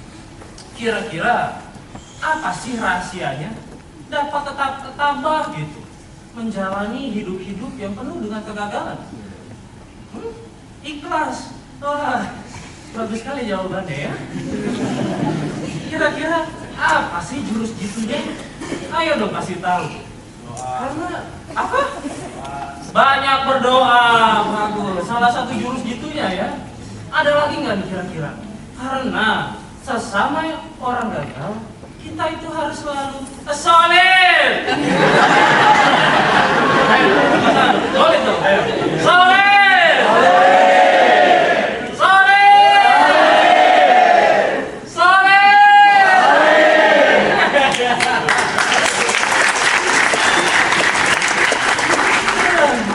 Kira-kira apa sih rahasianya dapat tetap tabah gitu menjalani hidup-hidup yang penuh dengan kegagalan? Ikhlas. Wah, bagus sekali jawabannya ya. Kira-kira apa sih jurus jitunya? Ayo dong kasih tahu. Karena apa? Banyak berdoa, bagus. Salah satu jurus jitunya ya. Ada lagi nggak nih kira-kira? Karena sesama orang gagal, kita itu harus selalu solid. Solid dong. Solid.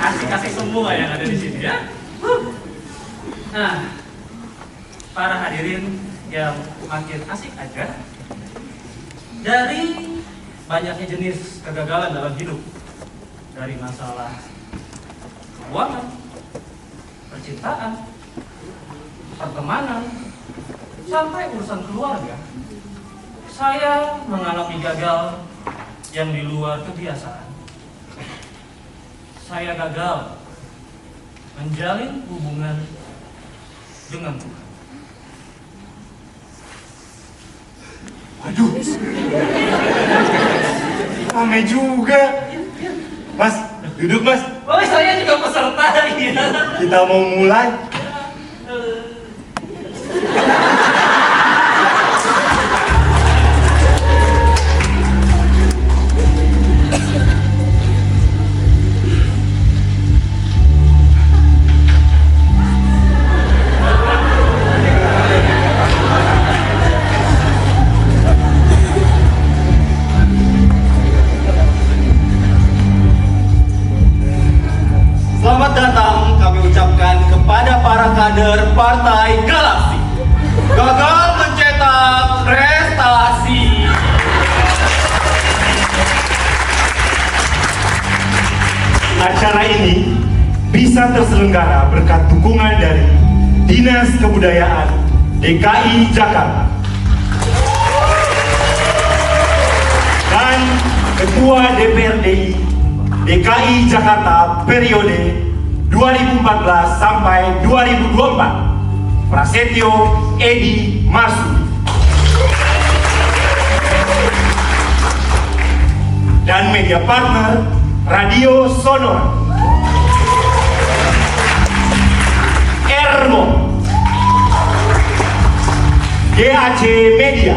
Asik-asik semua yang ada di sini ya. Nah, para hadirin yang makin asik aja. Dari banyaknya jenis kegagalan dalam hidup, dari masalah keuangan, percintaan, pertemanan, sampai urusan keluarga, saya mengalami gagal yang di luar kebiasaan. Saya gagal menjalin hubungan dengan Tuhan. Waduh, ramai juga. Mas, duduk mas. Oh, saya juga peserta ya. Kita mau mulai. Selamat datang kami ucapkan kepada para kader Partai Galaksi. Gagal mencetak prestasi. Acara ini bisa terselenggara berkat dukungan dari Dinas Kebudayaan DKI Jakarta dan Ketua DPRD DKI Jakarta periode 2014 sampai 2024, Prasetyo Edi Marsudi. Dan media partner Radio Sonora, Ermo, GAC Media.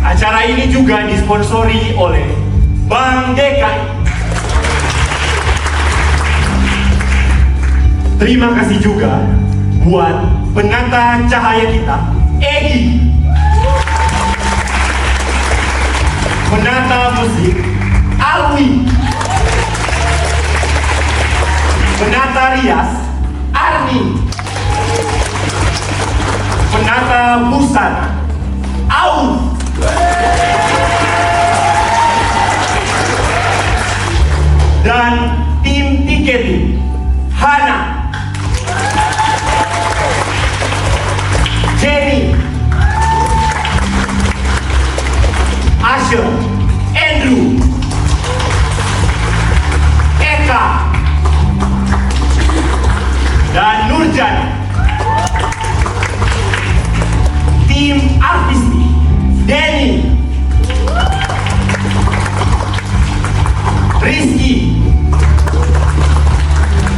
Acara ini juga disponsori oleh Bank DKI. Terima kasih juga buat penata cahaya kita, Egi. Penata musik, Alwi. Penata rias, Arni. Penata busana, Au. Dan tim tiketing, Hana, Jenny, Asher, Andrew, Eka, dan Nurjan. Tim artistik, Denny, Rizky,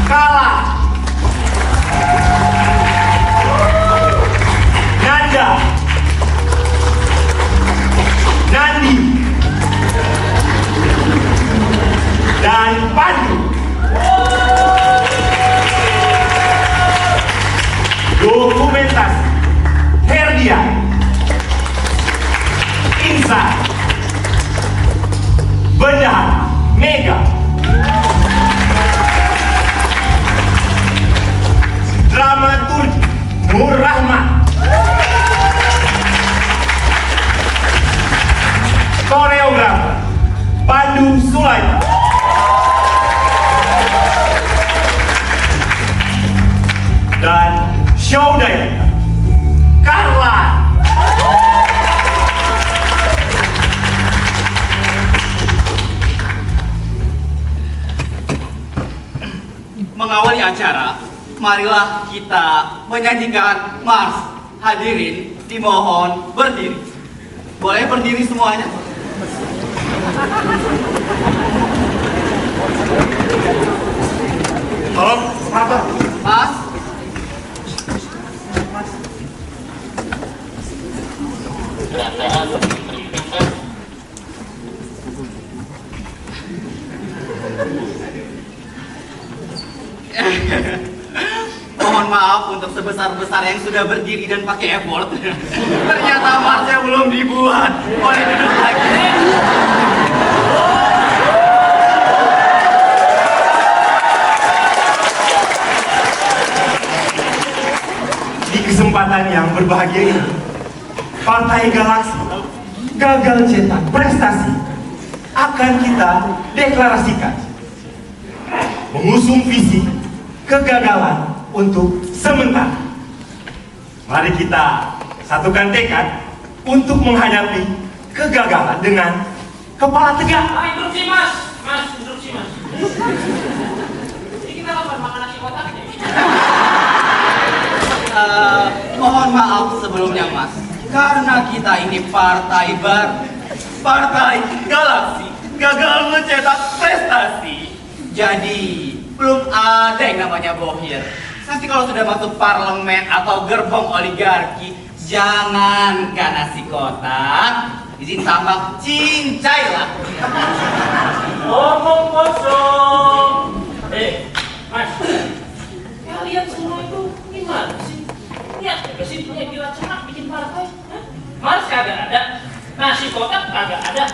Kala, Nanda, Nandi, dan Pandu. Dokumentasi, Herdian, Insan, Bendahara, Mega, dramaturgi, Nur Rahman, koreografer, Pandu Sulaiman, dan show director, Carla. Mengawali acara, marilah kita menyanyikan Mars. Hadirin dimohon berdiri. Boleh berdiri semuanya? Tolong, apa? Mas, mohon maaf untuk sebesar-besar yang sudah berdiri dan pakai effort. Ternyata Marsnya belum dibuat. Boleh duduk lagi. Di kesempatan yang berbahagia ini, Partai Galaksi gagal cetak prestasi akan kita deklarasikan. Mengusung visi kegagalan untuk sementara. Mari kita satukan tekad untuk menghadapi kegagalan dengan kepala tegak. Instruksi mas, instruksi mas. Jadi kita kapan makan nasi kotak nih? Mohon maaf sebelumnya mas, karena kita ini partai baru, partai Galaksi, gagal mencetak prestasi. Jadi belum ada yang namanya bohir. Nanti kalau sudah masuk parlemen atau gerbong oligarki, jangankan nasi kotak, izin tambak cincai lah. Ngomong kosong. Mas, kalian semua itu gimana sih? Lihat ke situ yang gila cenak bikin partai. Mas kagak ada, nasi kotak kagak ada,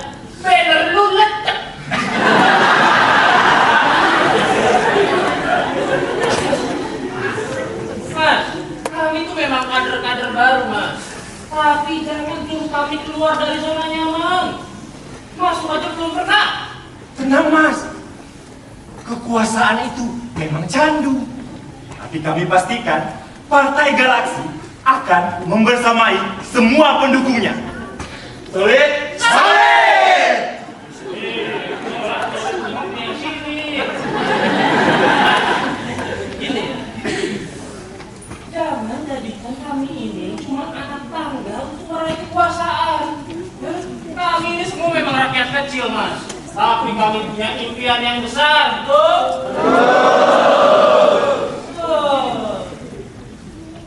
banner lu lecek. Mas, kami itu memang kader-kader baru, Mas. Tapi jangan jurus kami keluar dari zona nyaman. Masuk aja belum pernah. Tenang mas, kekuasaan itu memang candu. Tapi kami pastikan Partai Galaksi akan membersamai semua pendukungnya. Solid? Solid! Gini ya, jangan jadikan kami ini cuma anak tangga untuk meraih kekuasaan. Kami ini semua memang rakyat kecil, Mas. Tapi kami punya impian yang besar, betul?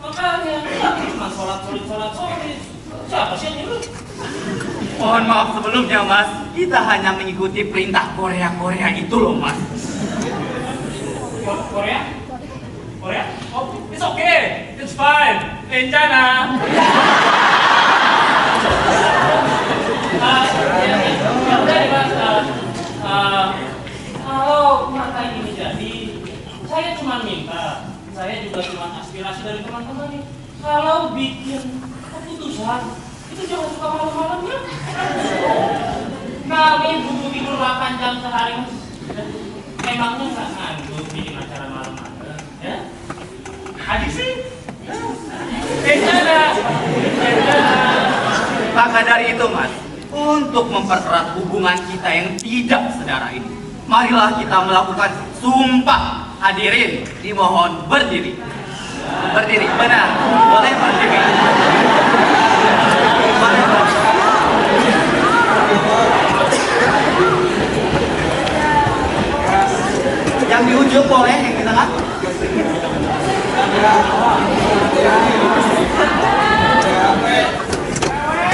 Makanya, cuma sholat solid. Siapa sih yang nyuruh? Mohon maaf sebelumnya mas, kita hanya mengikuti perintah Korea itu loh mas. Korea? Oh, it's okay. It's fine. Rencana. Kalau partai ini jadi, saya cuma minta, saya juga cuma aspirasi dari teman-teman nih. Kalau bikin keputusan, itu jangan suka malam-malam ya. Kami butuh tidur 8 jam sehari, Mas. Emangnya nggak ngantuk bikin acara malam-malam, ya? Adik sih. Rencana. Maka dari itu mas, untuk mempererat hubungan kita yang tidak sedara ini, marilah kita melakukan sumpah. Hadirin dimohon berdiri. Berdiri, benar. Boleh berdiri. Yang di ujung boleh, yang di tengah.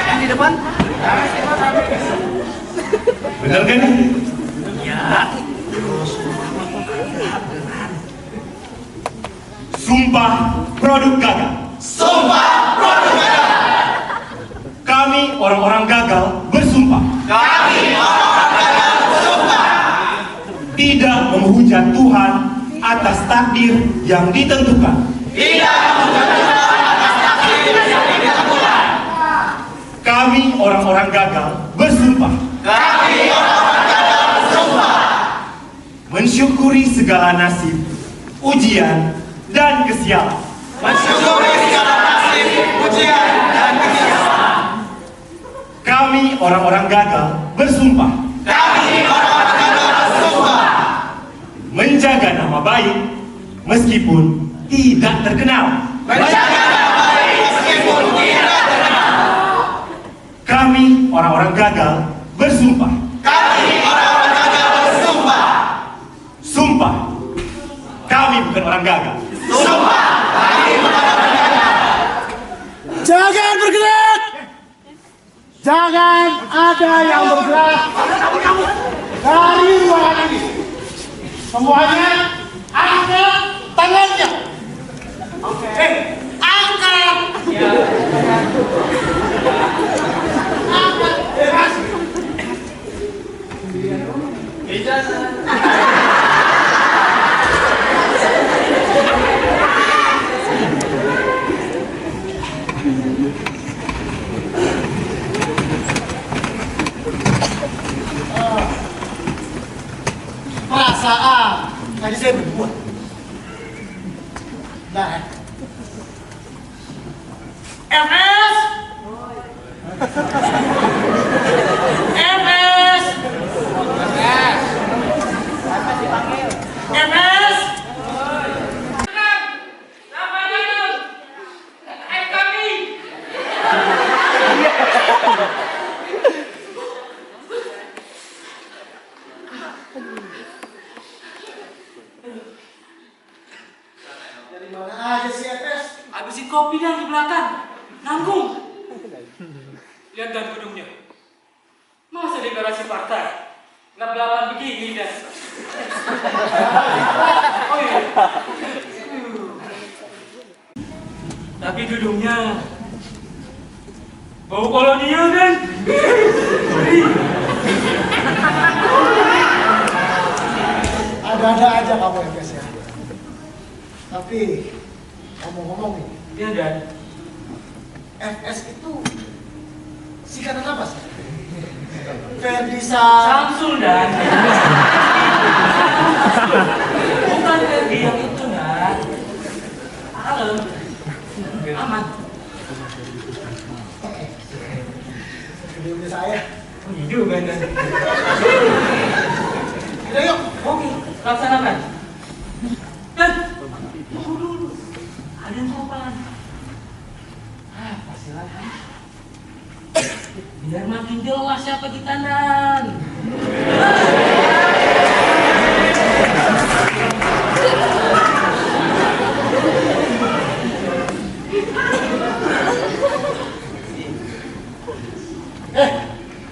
Yang di depan. Bener kan? Ya. Sumpah produk gagal. Sumpah produk gagal. Kami orang-orang gagal bersumpah. Kami orang-orang gagal bersumpah. Tidak menghujat Tuhan atas takdir yang ditentukan. Tidak menghujat Tuhan atas takdir yang ditentukan. Kami orang-orang gagal bersumpah. Kami orang-orang gagal bersumpah. Mensyukuri segala nasib, ujian, dan kesialan. Mensyukuri segala nasib, ujian, dan kesialan. Kami orang-orang gagal bersumpah. Kami orang-orang gagal bersumpah. Menjaga nama baik meskipun tidak terkenal. Menjaga nama baik meskipun tidak terkenal. Kami orang-orang gagal bersumpah. Kami orang-orang gagal bersumpah. Sumpah, kami bukan orang gagal. Sumpah, kami bukan orang gagal. Jangan bergerak. Jangan ada yang bergerak dari ruangan ini. Semuanya angkat tangannya. Angkat. Perasaan tadi saya berbuat. Nah, MS kopi dan di belakang. Nanggung. Lihat dan gedungnya. Masa deklarasi partai? Lap-lapan begini dan. Oh iya. Tapi gedungnya bau kolonial kan? Ada-ada aja kamu yang ya. Tapi ngomong-ngomong nih, Iya dan. FS itu singkatan apa sih? Ferdisan. Samsul dan. Bukan Ferdi yang itu kan. Kalem. Aman. Videonya saya. Oh iya juga dan. Udah yuk. Oke, laksanakan. Dan tunggu dulu. Ada yang sopan. Pastilah. Biar makin jelas siapa kita dan.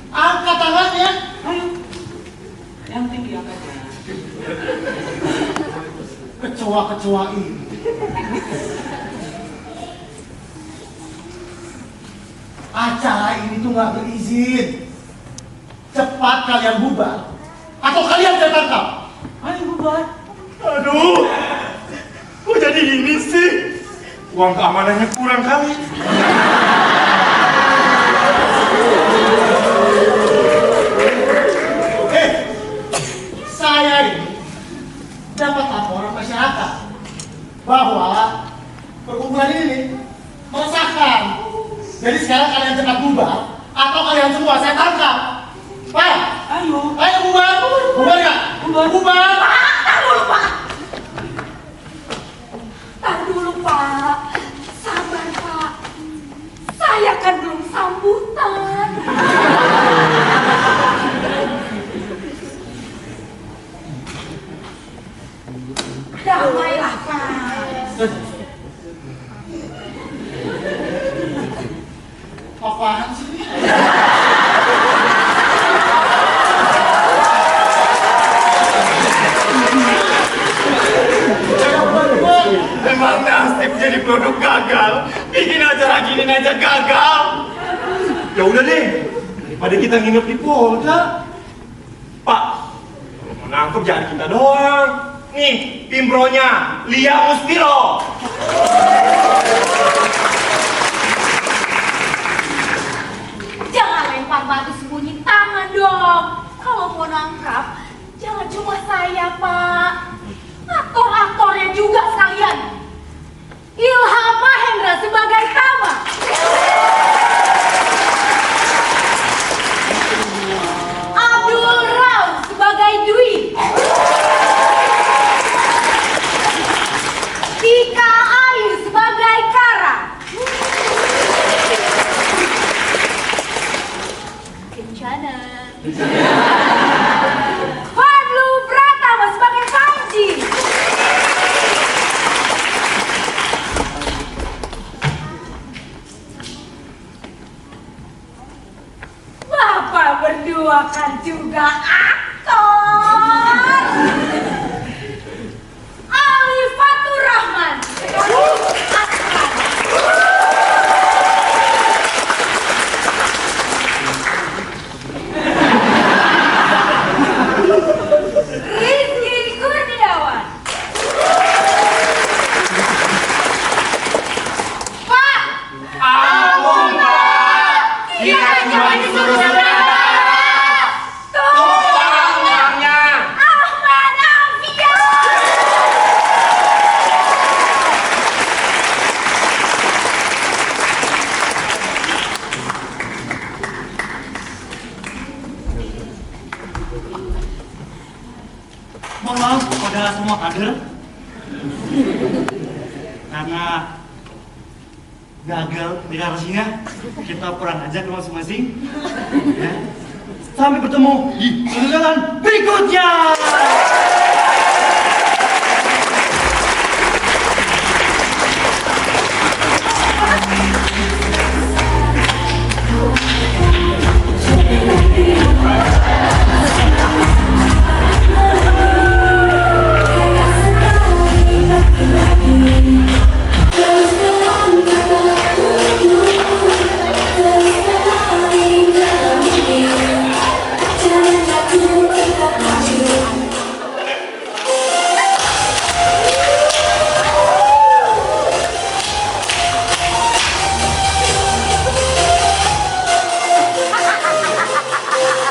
Angkat tangannya. Ayo. Yang tinggi angkatnya. Kecoa-kecoa ini. Acara ini tuh nggak berizin. Cepat kalian bubar, atau kalian saya tangkap. Ayo bubar. Aduh, kok jadi gini sih? Uang keamanannya kurang kali. Saya ini dapat laporan masyarakat bahwa perkumpulan ini meresahkan. Jadi sekarang kalian cepat bubar, atau kalian semua saya tangkap. Pak, Ayo. ayo bubar, bubar nggak? Bubar. Bubar. Tahan dulu, Pak. Tahan dulu, Pak. Sabar, Pak. Saya kan belum sambutan. Damailah, Pak. Apaan sih ini? Emang nasib jadi produk gagal. Bikin acara gini aja gagal. Ya udah deh, daripada kita nginep di Polda. Pak, kalau mau nangkep jangan kita doang. Nih, pimbronya Lia Mustiro. Jangan lempar batu sembunyi tangan dong. Kalau mau nangkap, jangan cuma saya, Pak. Aktor-aktornya juga sekalian. Ilham Mahendra sebagai Tama. Abdul Rauf sebagai Dwi. Tika Ayu sebagai Kara. Kencana. Fadlu Pratama sebagai Panji. Bapak berdua kan juga aktor. Ali Fatur Rahman. Rizky Kurniawan. Pak. Ampun, Pak. Kita cuma disuruh saudara. Tolong orangnya. Ahmad Afian. Mohon maaf kepada semua kader karena gagal deklarasinya, kita pulang aja ke masing-masing. Ya. Sampai bertemu di kegagalan berikutnya.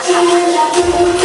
Jangan jatuh